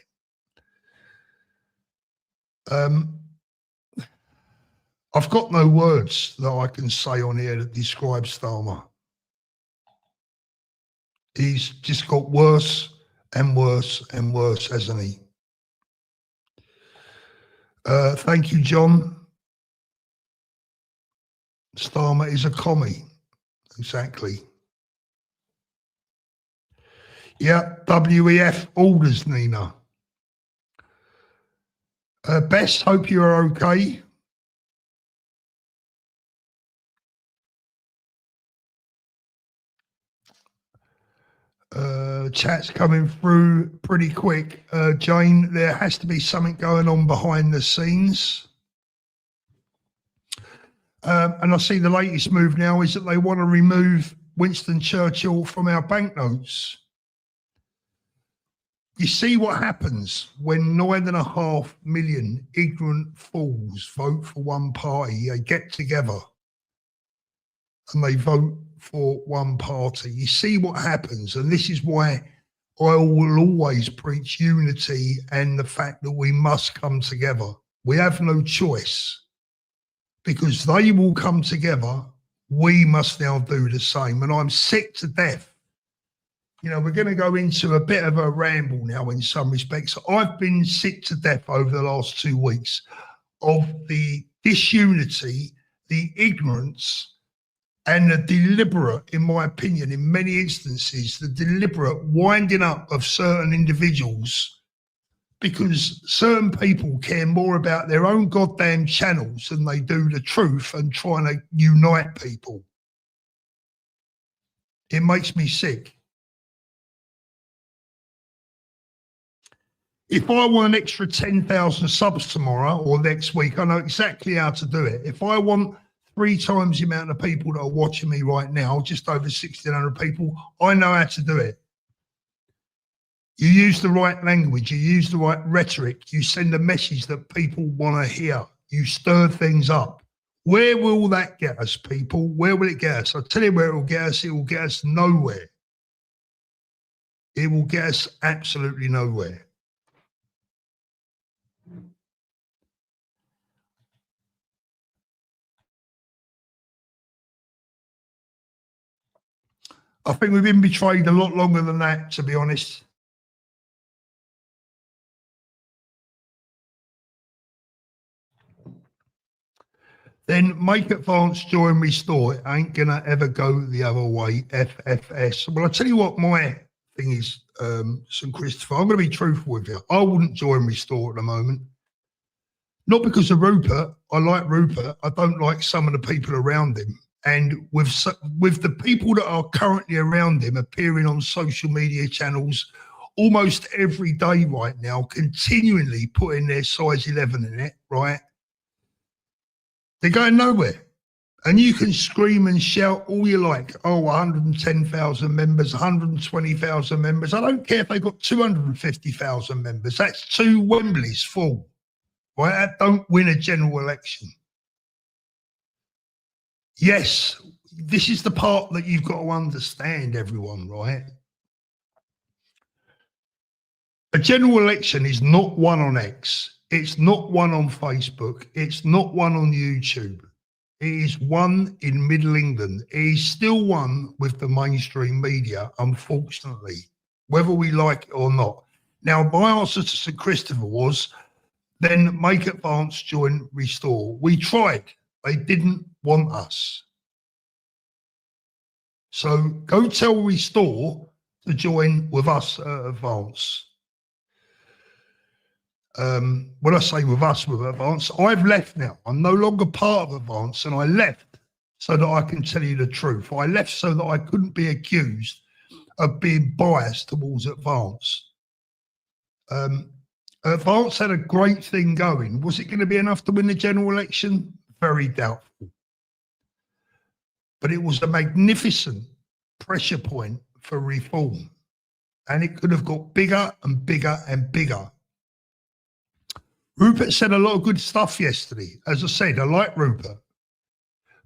I've got no words that I can say on here that describe Starmer. He's just got worse and worse and worse, hasn't he? Thank you, John. Starmer is a commie. Exactly. Yeah, WEF orders, Nina. Bess, hope you are okay. Chat's coming through pretty quick. Jane, there has to be something going on behind the scenes. And I see the latest move now is that they want to remove Winston Churchill from our banknotes. You see what happens when 9.5 million ignorant fools vote for one party. They get together and they vote for one party. You see what happens. And this is why I will always preach unity and the fact that we must come together. We have no choice. Because they will come together, we must now do the same. And I'm sick to death. You know, we're going to go into a bit of a ramble now in some respects. I've been sick to death over the last 2 weeks of the disunity, the ignorance, and the deliberate, in my opinion, in many instances, the deliberate winding up of certain individuals, because certain people care more about their own goddamn channels than they do the truth and trying to unite people. It makes me sick. If I want an extra 10,000 subs tomorrow or next week, I know exactly how to do it. If I want 3 times the amount of people that are watching me right now, just over 1,600 people, I know how to do it. You use the right language, you use the right rhetoric, you send a message that people want to hear, you stir things up. Where will that get us, people? Where will it get us? I'll tell you where it will get us. It will get us nowhere. It will get us absolutely nowhere. I think we've been betrayed a lot longer than that, to be honest. Then make advance, join, restore. It ain't gonna ever go the other way. FFS. Well, I'll tell you what my thing is, St. Christopher. I'm gonna be truthful with you. I wouldn't join restore at the moment. Not because of Rupert. I like Rupert. I don't like some of the people around him. And with the people that are currently around him appearing on social media channels almost every day right now, continually putting their size 11 in it, right? They're going nowhere. And you can scream and shout all you like. Oh, 110,000 members, 120,000 members. I don't care if they've got 250,000 members. That's 2 Wembleys full. Right? That don't win a general election. Yes, this is the part that you've got to understand, everyone, right? A general election is not won on X. It's not one on Facebook. It's not one on YouTube. It is one in Middle England. It is still one with the mainstream media, unfortunately, whether we like it or not. Now, my answer to St. Christopher was then make advance, join, restore. We tried. They didn't want us. So go tell Restore to join with us at Advance. When I say with us with Advance, I've left now. I'm no longer part of Advance, and I left so that I can tell you the truth. I left so that I couldn't be accused of being biased towards Advance. Advance had a great thing going. Was it going to be enough to win the general election? Very doubtful. But it was a magnificent pressure point for reform. And it could have got bigger and bigger and bigger. Rupert said a lot of good stuff yesterday. As I said, I like Rupert.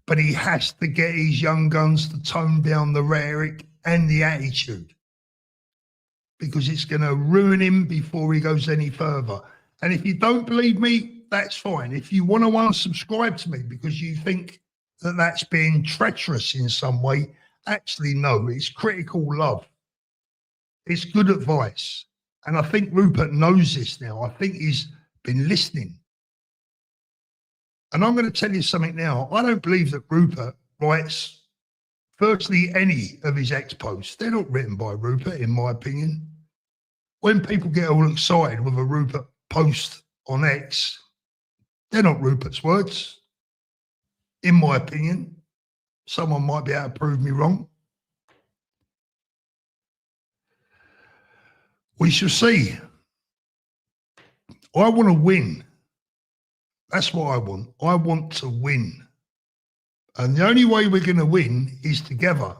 But he has to get his young guns to tone down the rhetoric and the attitude, because it's going to ruin him before he goes any further. And if you don't believe me, that's fine. If you want to unsubscribe to me because you think that that's being treacherous in some way, actually, no, it's critical love. It's good advice. And I think Rupert knows this now. I think he's been listening. And I'm going to tell you something now. I don't believe that Rupert writes, firstly, any of his ex-posts. They're not written by Rupert, in my opinion. When people get all excited with a Rupert post on X, they're not Rupert's words, in my opinion. Someone might be able to prove me wrong. We shall see. I want to win. That's what I want. I want to win. And the only way we're going to win is together.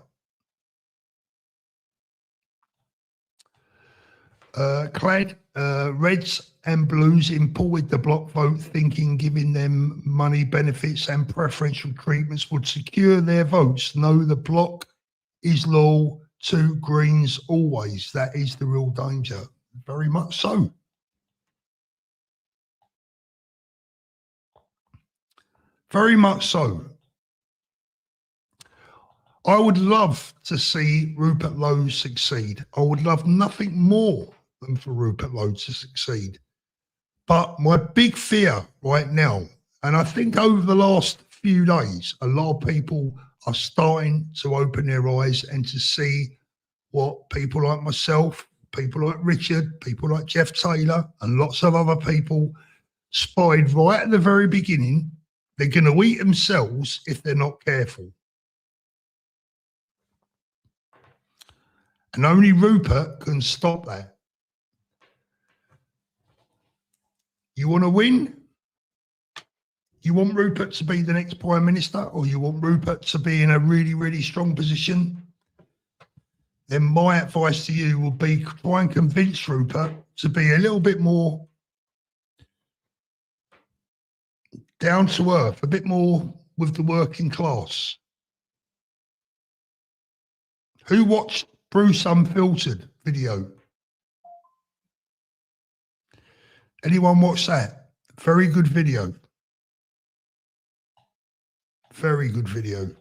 Clad, Reds and Blues imported the block vote, thinking giving them money benefits and preferential treatments would secure their votes. No, the block is loyal to Greens always. That is the real danger. Very much so. Very much so. I would love to see Rupert Lowe succeed. I would love nothing more than for Rupert Lowe to succeed. But my big fear right now, and I think over the last few days, a lot of people are starting to open their eyes and to see what people like myself, people like Richard, people like Jeff Taylor, and lots of other people spied right at the very beginning. They're going to eat themselves if they're not careful. And only Rupert can stop that. You want to win? You want Rupert to be the next Prime Minister, or you want Rupert to be in a really, really strong position? Then my advice to you will be try and convince Rupert to be a little bit more down to earth, a bit more with the working class. Who watched Bruce Unfiltered video? Anyone watch that? Very good video. Very good video.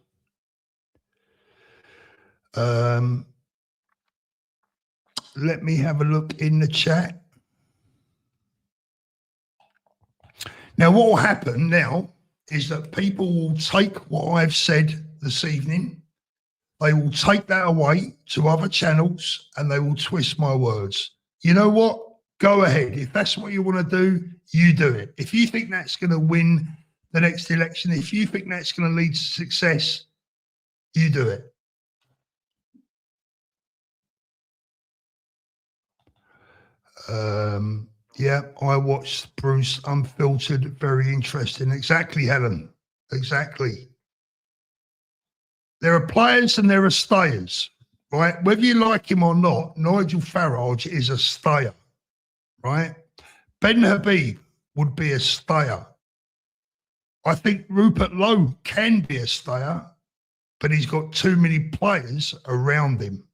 Let me have a look in the chat. Now, what will happen now is that people will take what I've said this evening, they will take that away to other channels and they will twist my words. You know what? Go ahead. If that's what you want to do, you do it. If you think that's going to win the next election, if you think that's going to lead to success, you do it. Yeah, I watched Bruce Unfiltered. Very interesting. Exactly, Helen. Exactly. There are players and there are stayers, right? Whether you like him or not, Nigel Farage is a stayer, right? Ben Habib would be a stayer. I think Rupert Lowe can be a stayer, but he's got too many players around him.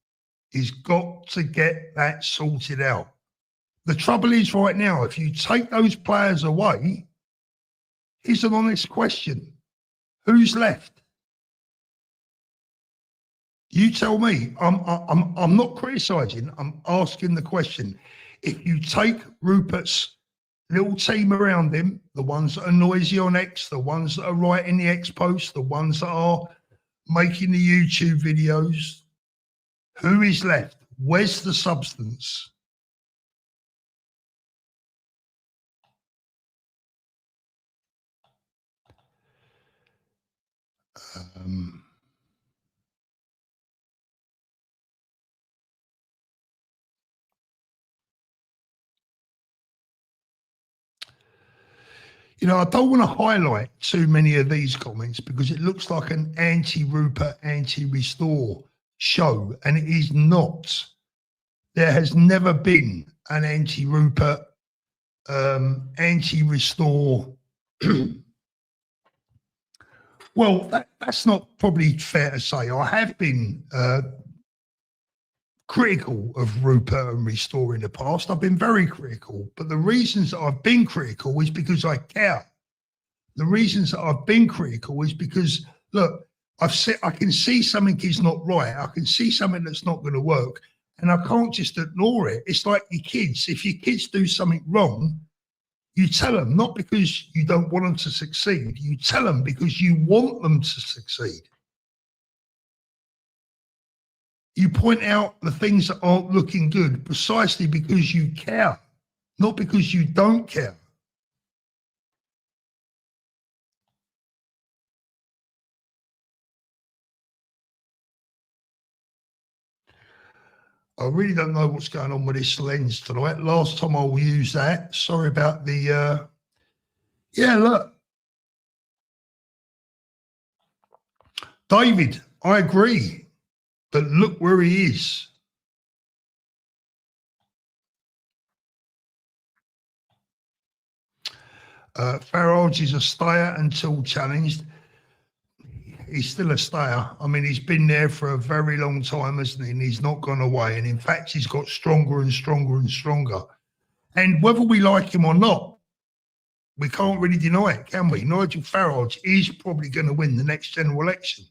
He's got to get that sorted out. The trouble is right now, if you take those players away, here's an honest question. Who's left? You tell me. I'm not criticising. I'm asking the question. If you take Rupert's little team around him, the ones that are noisy on X, the ones that are writing the X posts, the ones that are making the YouTube videos. Who is left? Where's the substance? You know, I don't want to highlight too many of these comments because it looks like an anti-Rupert, anti-Restore show, and it is not. There has never been an anti-Rupert, anti-Restore. Well, that's not probably fair to say. I have been critical of Rupert and Restore in the past. I've been very critical, but the reasons that I've been critical is because I care. The reasons that I've been critical is because, look, I can see something is not right. I can see something that's not going to work, and I can't just ignore it. It's like your kids. If your kids do something wrong, you tell them, not because you don't want them to succeed. You tell them because you want them to succeed. You point out the things that aren't looking good precisely because you care, not because you don't care. I really don't know what's going on with this lens tonight. Last time I'll use that. Sorry about the, yeah, look. David, I agree, but look where he is. Farage is a stayer until challenged. He's still a stayer. I mean, he's been there for a very long time, hasn't he? And he's not gone away. And in fact, he's got stronger and stronger and stronger. And whether we like him or not, we can't really deny it, can we? Nigel Farage is probably going to win the next general election.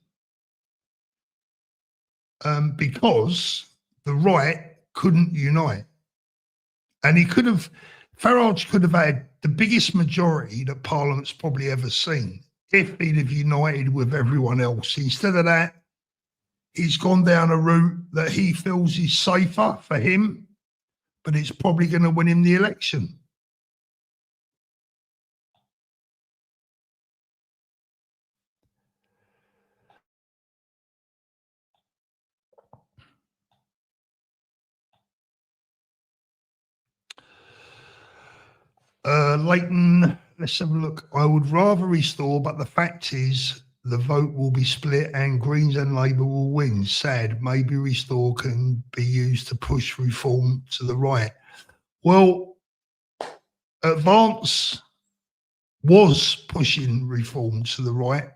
Because the right couldn't unite. And Farage could have had the biggest majority that Parliament's probably ever seen if he'd have united with everyone else. Instead of that, he's gone down a route that he feels is safer for him, but it's probably going to win him the election. Leighton, let's have a look. I would rather Restore, but the fact is the vote will be split and Greens and Labour will win. Sad. Maybe Restore can be used to push reform to the right. Well, Advance was pushing reform to the right,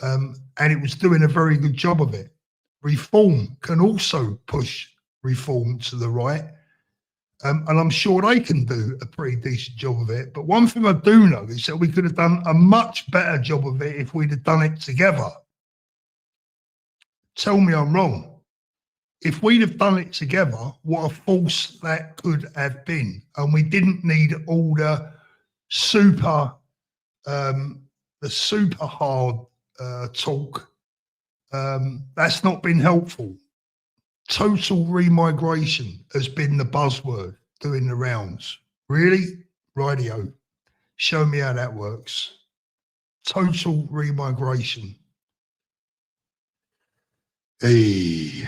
and it was doing a very good job of it. Reform can also push reform to the right. And I'm sure they can do a pretty decent job of it. But one thing I do know is that we could have done a much better job of it if we'd have done it together. Tell me I'm wrong. If we'd have done it together, what a force that could have been. And we didn't need all the super hard talk. That's not been helpful. Total remigration has been the buzzword doing the rounds. Really? Radio. Show me how that works. Total remigration. Hey.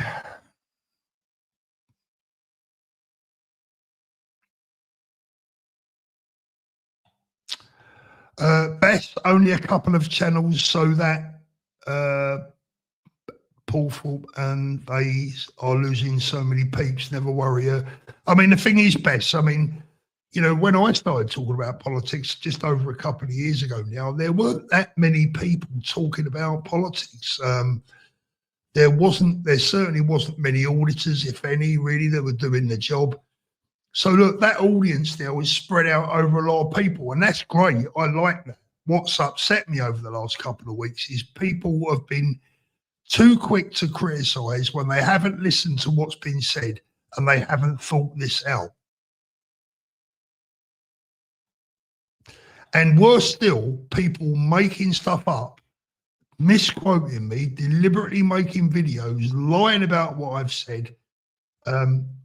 Beth, only a couple of channels so that Paul Thorpe and they are losing so many peeps, never worry. I mean, the thing is, Bess, I mean, you know, when I started talking about politics just over a couple of years ago now, there weren't that many people talking about politics. There certainly wasn't many auditors, if any, really, that were doing the job. So look, that audience now is spread out over a lot of people, and that's great. I like that. What's upset me over the last couple of weeks is people have been too quick to criticise when they haven't listened to what's been said and they haven't thought this out. And worse still, people making stuff up, misquoting me, deliberately making videos, lying about what I've said,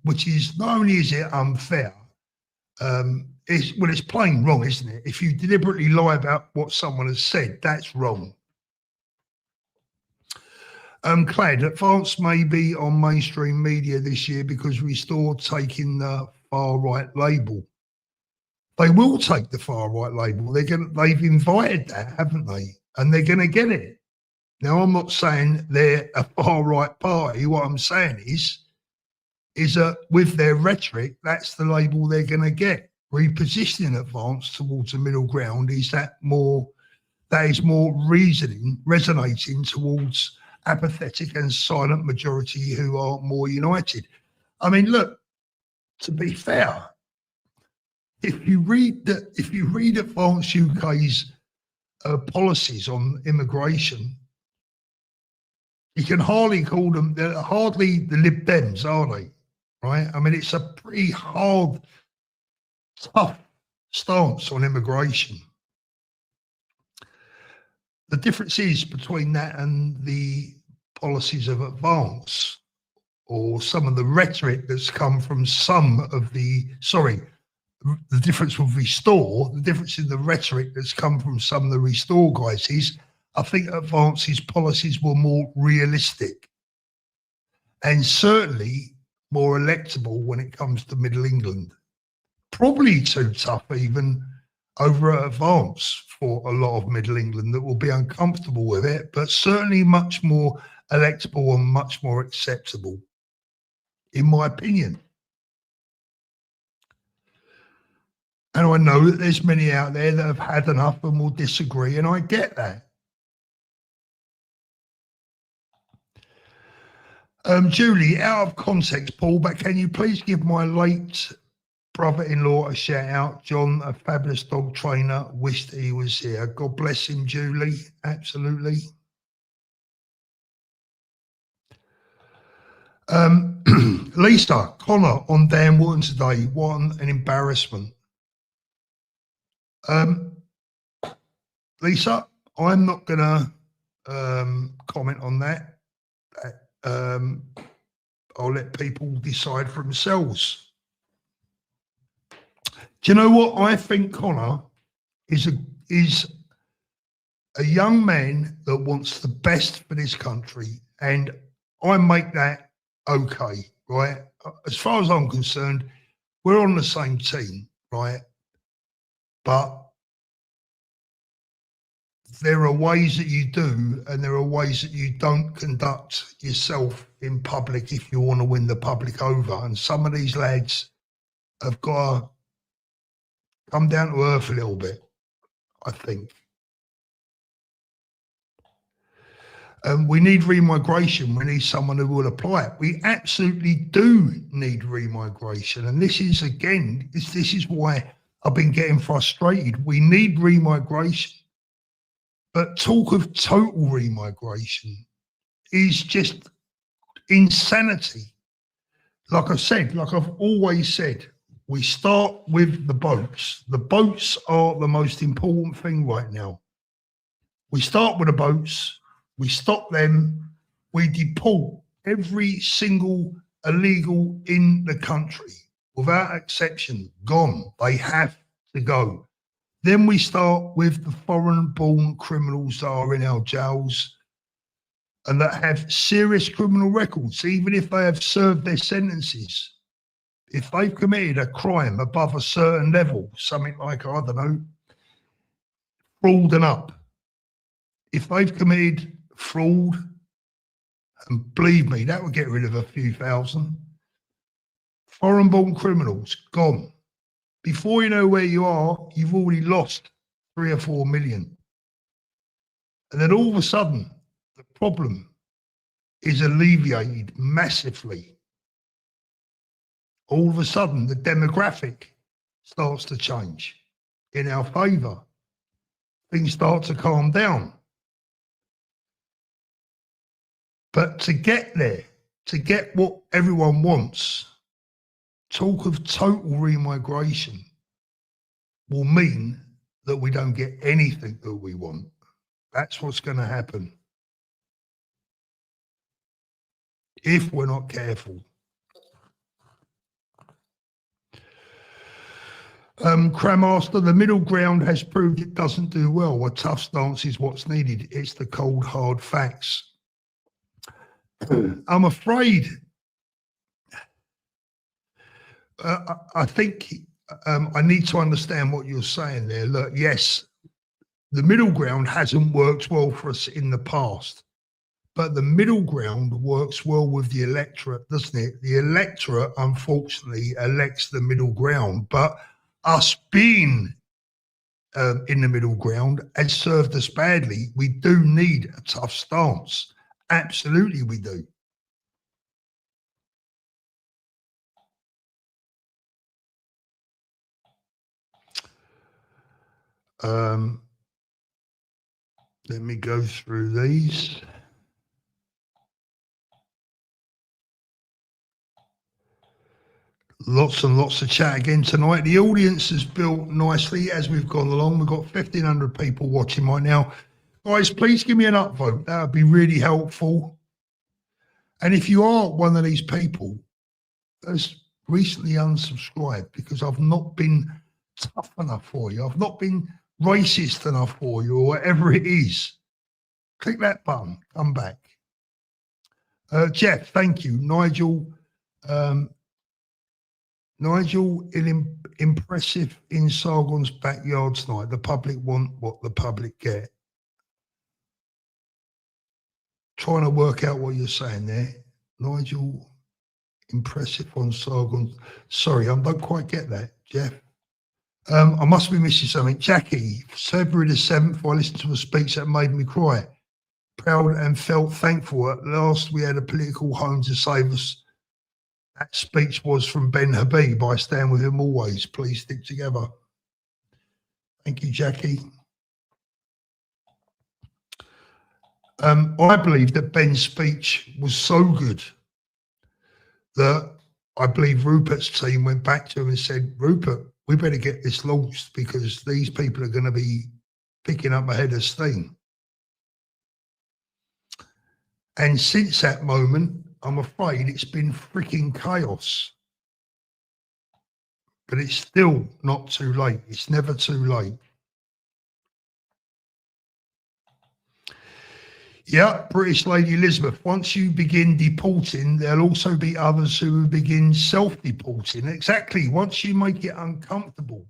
which is not only is it unfair, it's plain wrong, isn't it? If you deliberately lie about what someone has said, that's wrong. Clad, advance may be on mainstream media this year because Restore taking the far right label. They will take the far right label. They've invited that, haven't they? And they're going to get it. Now, I'm not saying they're a far right party. What I'm saying is that with their rhetoric, that's the label they're going to get. Repositioning advance towards the middle ground that is more resonating towards apathetic and silent majority who are more united. I mean, look, to be fair, if you read Advance UK's policies on immigration, you can hardly call them, they're hardly the Lib Dems, are they? Right? I mean, it's a pretty hard, tough stance on immigration. The difference is between that and the policies of Advance, or some of the rhetoric that's come from the difference with Restore, the difference in the rhetoric that's come from some of the Restore guys is, I think Advance's policies were more realistic and certainly more electable when it comes to Middle England. Probably too tough even over at Advance for a lot of Middle England that will be uncomfortable with it, but certainly much more electable and much more acceptable, in my opinion. And I know that there's many out there that have had enough and will disagree, and I get that. Julie, out of context, Paul, but can you please give my late brother-in-law a shout out? John, a fabulous dog trainer, wished he was here. God bless him, Julie. Absolutely. Lisa, Connor on Dan Wharton today. What an embarrassment. Lisa, I'm not going to comment on that. I'll let people decide for themselves. Do you know what I think? Connor is a young man that wants the best for this country, and I make that okay, right? As far as I'm concerned, we're on the same team, right? But there are ways that you do, and there are ways that you don't conduct yourself in public if you want to win the public over. And some of these lads have got to come down to earth a little bit, I think. We need remigration. We need someone who will apply it. We absolutely do need remigration. And this is, again, this is why I've been getting frustrated. We need remigration. But talk of total remigration is just insanity. Like I said, like I've always said, we start with the boats. The boats are the most important thing right now. We start with the boats, we stop them, we deport every single illegal in the country, without exception, gone. They have to go. Then we start with the foreign-born criminals that are in our jails and that have serious criminal records, even if they have served their sentences. If they've committed a crime above a certain level, something like, I don't know, fraud and up. If they've committed fraud, and believe me, that would get rid of a few thousand. Foreign-born criminals, gone. Before you know where you are, you've already lost 3 or 4 million. And then all of a sudden, the problem is alleviated massively. All of a sudden, the demographic starts to change in our favour. Things start to calm down. But to get there, to get what everyone wants, talk of total remigration will mean that we don't get anything that we want. That's what's going to happen if we're not careful. Cramaster, the middle ground has proved it doesn't do well. A tough stance is what's needed. It's the cold, hard facts. I'm afraid, I think I need to understand what you're saying there. Look, yes, the middle ground hasn't worked well for us in the past, but the middle ground works well with the electorate, doesn't it? The electorate, unfortunately, elects the middle ground, but us being in the middle ground has served us badly. We do need a tough stance. Absolutely, we do. Let me go through these. Lots and lots of chat again tonight. The audience has built nicely as we've gone along. We've got 1,500 people watching right now. Guys, please give me an upvote. That would be really helpful. And if you are one of these people that's recently unsubscribed because I've not been tough enough for you, I've not been racist enough for you, or whatever it is, click that button, come back. Jeff, thank you. Nigel, impressive in Sargon's backyard tonight. The public want what the public get. Trying to work out what you're saying there. Nigel, impressive on Sargon. Sorry, I don't quite get that, Jeff. I must be missing something. Jackie, February the 7th, I listened to a speech that made me cry. Proud and felt thankful. At last, we had a political home to save us. That speech was from Ben Habib. I stand with him always. Please stick together. Thank you, Jackie. I believe that Ben's speech was so good that I believe Rupert's team went back to him and said, Rupert, we better get this launched because these people are going to be picking up a head of steam. And since that moment, I'm afraid it's been freaking chaos. But it's still not too late. It's never too late. Yeah, British Lady Elizabeth, once you begin deporting, there'll also be others who will begin self-deporting. Exactly, once you make it uncomfortable.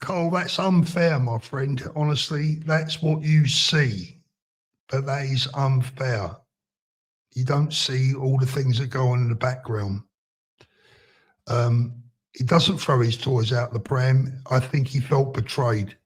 Carl, that's unfair, my friend. Honestly, that's what you see. But that is unfair. You don't see all the things that go on in the background. He doesn't throw his toys out the pram. I think he felt betrayed.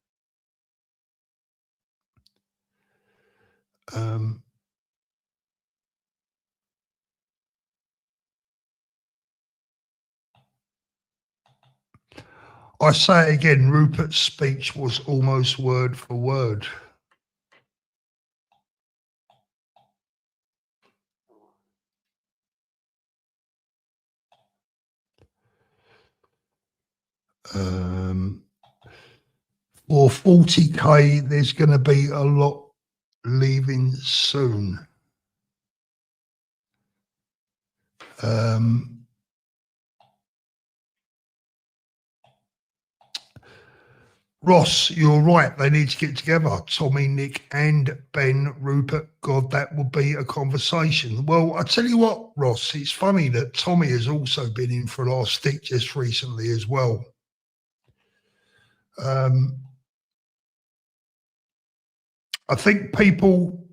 I say it again, Rupert's speech was almost word for word. For 40k, there's going to be a lot leaving soon. Ross, you're right. They need to get together. Tommy, Nick, and Ben, Rupert. God, that would be a conversation. Well, I tell you what, Ross, it's funny that Tommy has also been in for a last stick just recently as well. I think people,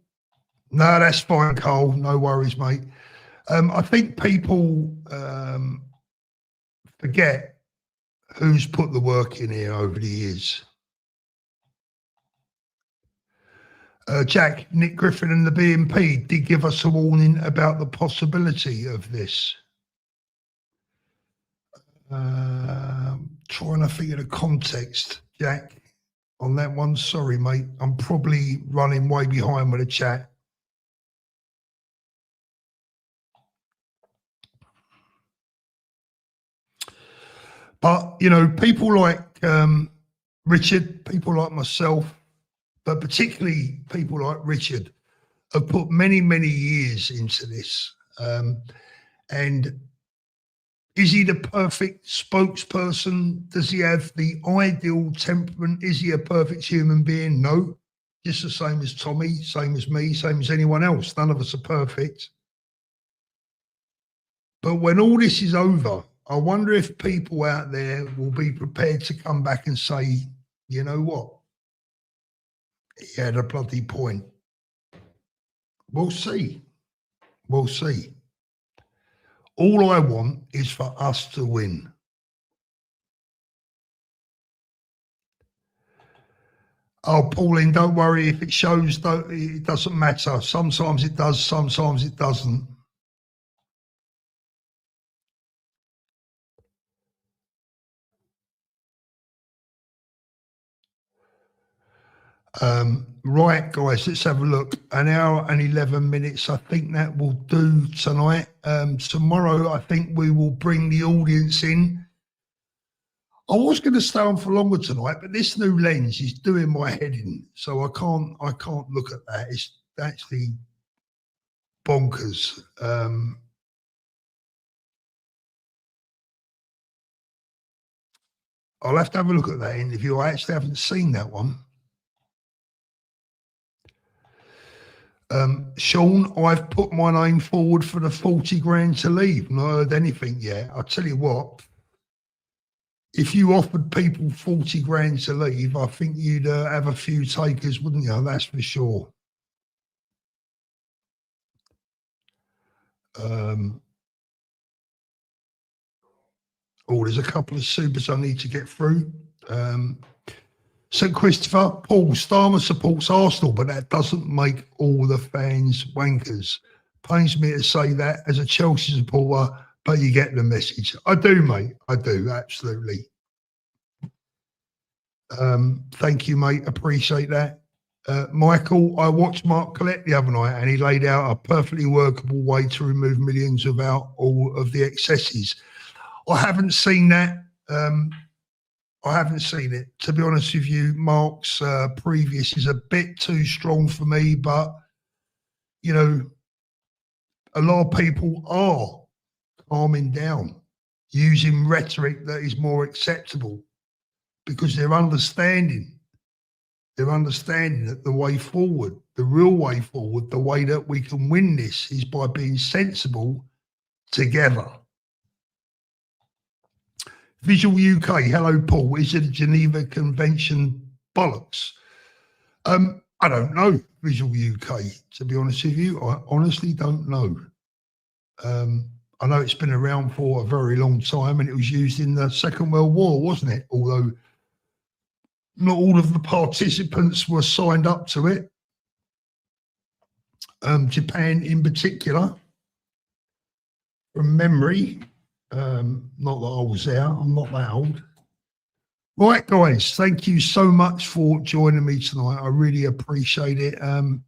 no, that's fine, Cole. No worries, mate. I think people forget who's put the work in here over the years. Jack, Nick Griffin and the BNP did give us a warning about the possibility of this. Trying to figure the context, Jack, on that one. Sorry, mate. I'm probably running way behind with the chat. But, you know, people like Richard, people like myself, but particularly people like Richard, have put many, many years into this. And is he the perfect spokesperson? Does he have the ideal temperament? Is he a perfect human being? No. Just the same as Tommy, same as me, same as anyone else. None of us are perfect. But when all this is over, I wonder if people out there will be prepared to come back and say, you know what? He had a bloody point. We'll see. We'll see. All I want is for us to win. Oh, Pauline, don't worry if it shows, it doesn't matter. Sometimes it does, sometimes it doesn't. Right, guys, let's have a look. An hour and 11 minutes. I think that will do tonight. Tomorrow, I think we will bring the audience in. I was going to stay on for longer tonight, but this new lens is doing my head in, so I can't look at that. It's actually bonkers. I'll have to have a look at that interview. I actually haven't seen that one. Sean, I've put my name forward for the 40 grand to leave. Not heard anything yet. I'll tell you what, if you offered people 40 grand to leave, I think you'd have a few takers, wouldn't you? That's for sure. Oh, there's a couple of supers I need to get through. St. Christopher, Paul, Starmer supports Arsenal, but that doesn't make all the fans wankers. Pains me to say that as a Chelsea supporter, but you get the message. I do, mate. I do, absolutely. Thank you, mate. Appreciate that. Michael, I watched Mark Collette the other night and he laid out a perfectly workable way to remove millions without all of the excesses. I haven't seen that. I haven't seen it. To be honest with you, Mark's previous is a bit too strong for me, but, you know, a lot of people are calming down, using rhetoric that is more acceptable because they're understanding that the way forward, the real way forward, the way that we can win this is by being sensible together. Visual UK, hello, Paul. Is it a Geneva Convention bollocks? I don't know, Visual UK, to be honest with you. I honestly don't know. I know it's been around for a very long time and it was used in the Second World War, wasn't it? Although not all of the participants were signed up to it. Japan in particular, from memory. Not that I was there, I'm not that old. Right, guys, thank you so much for joining me tonight. I really appreciate it. I'm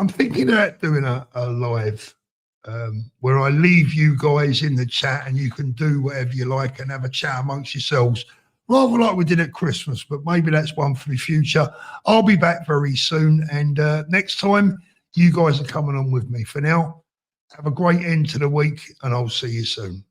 thinking about doing a live where I leave you guys in the chat and you can do whatever you like and have a chat amongst yourselves, rather like we did at Christmas, but maybe that's one for the future. I'll be back very soon, and next time you guys are coming on with me. For now, have a great end to the week and I'll see you soon.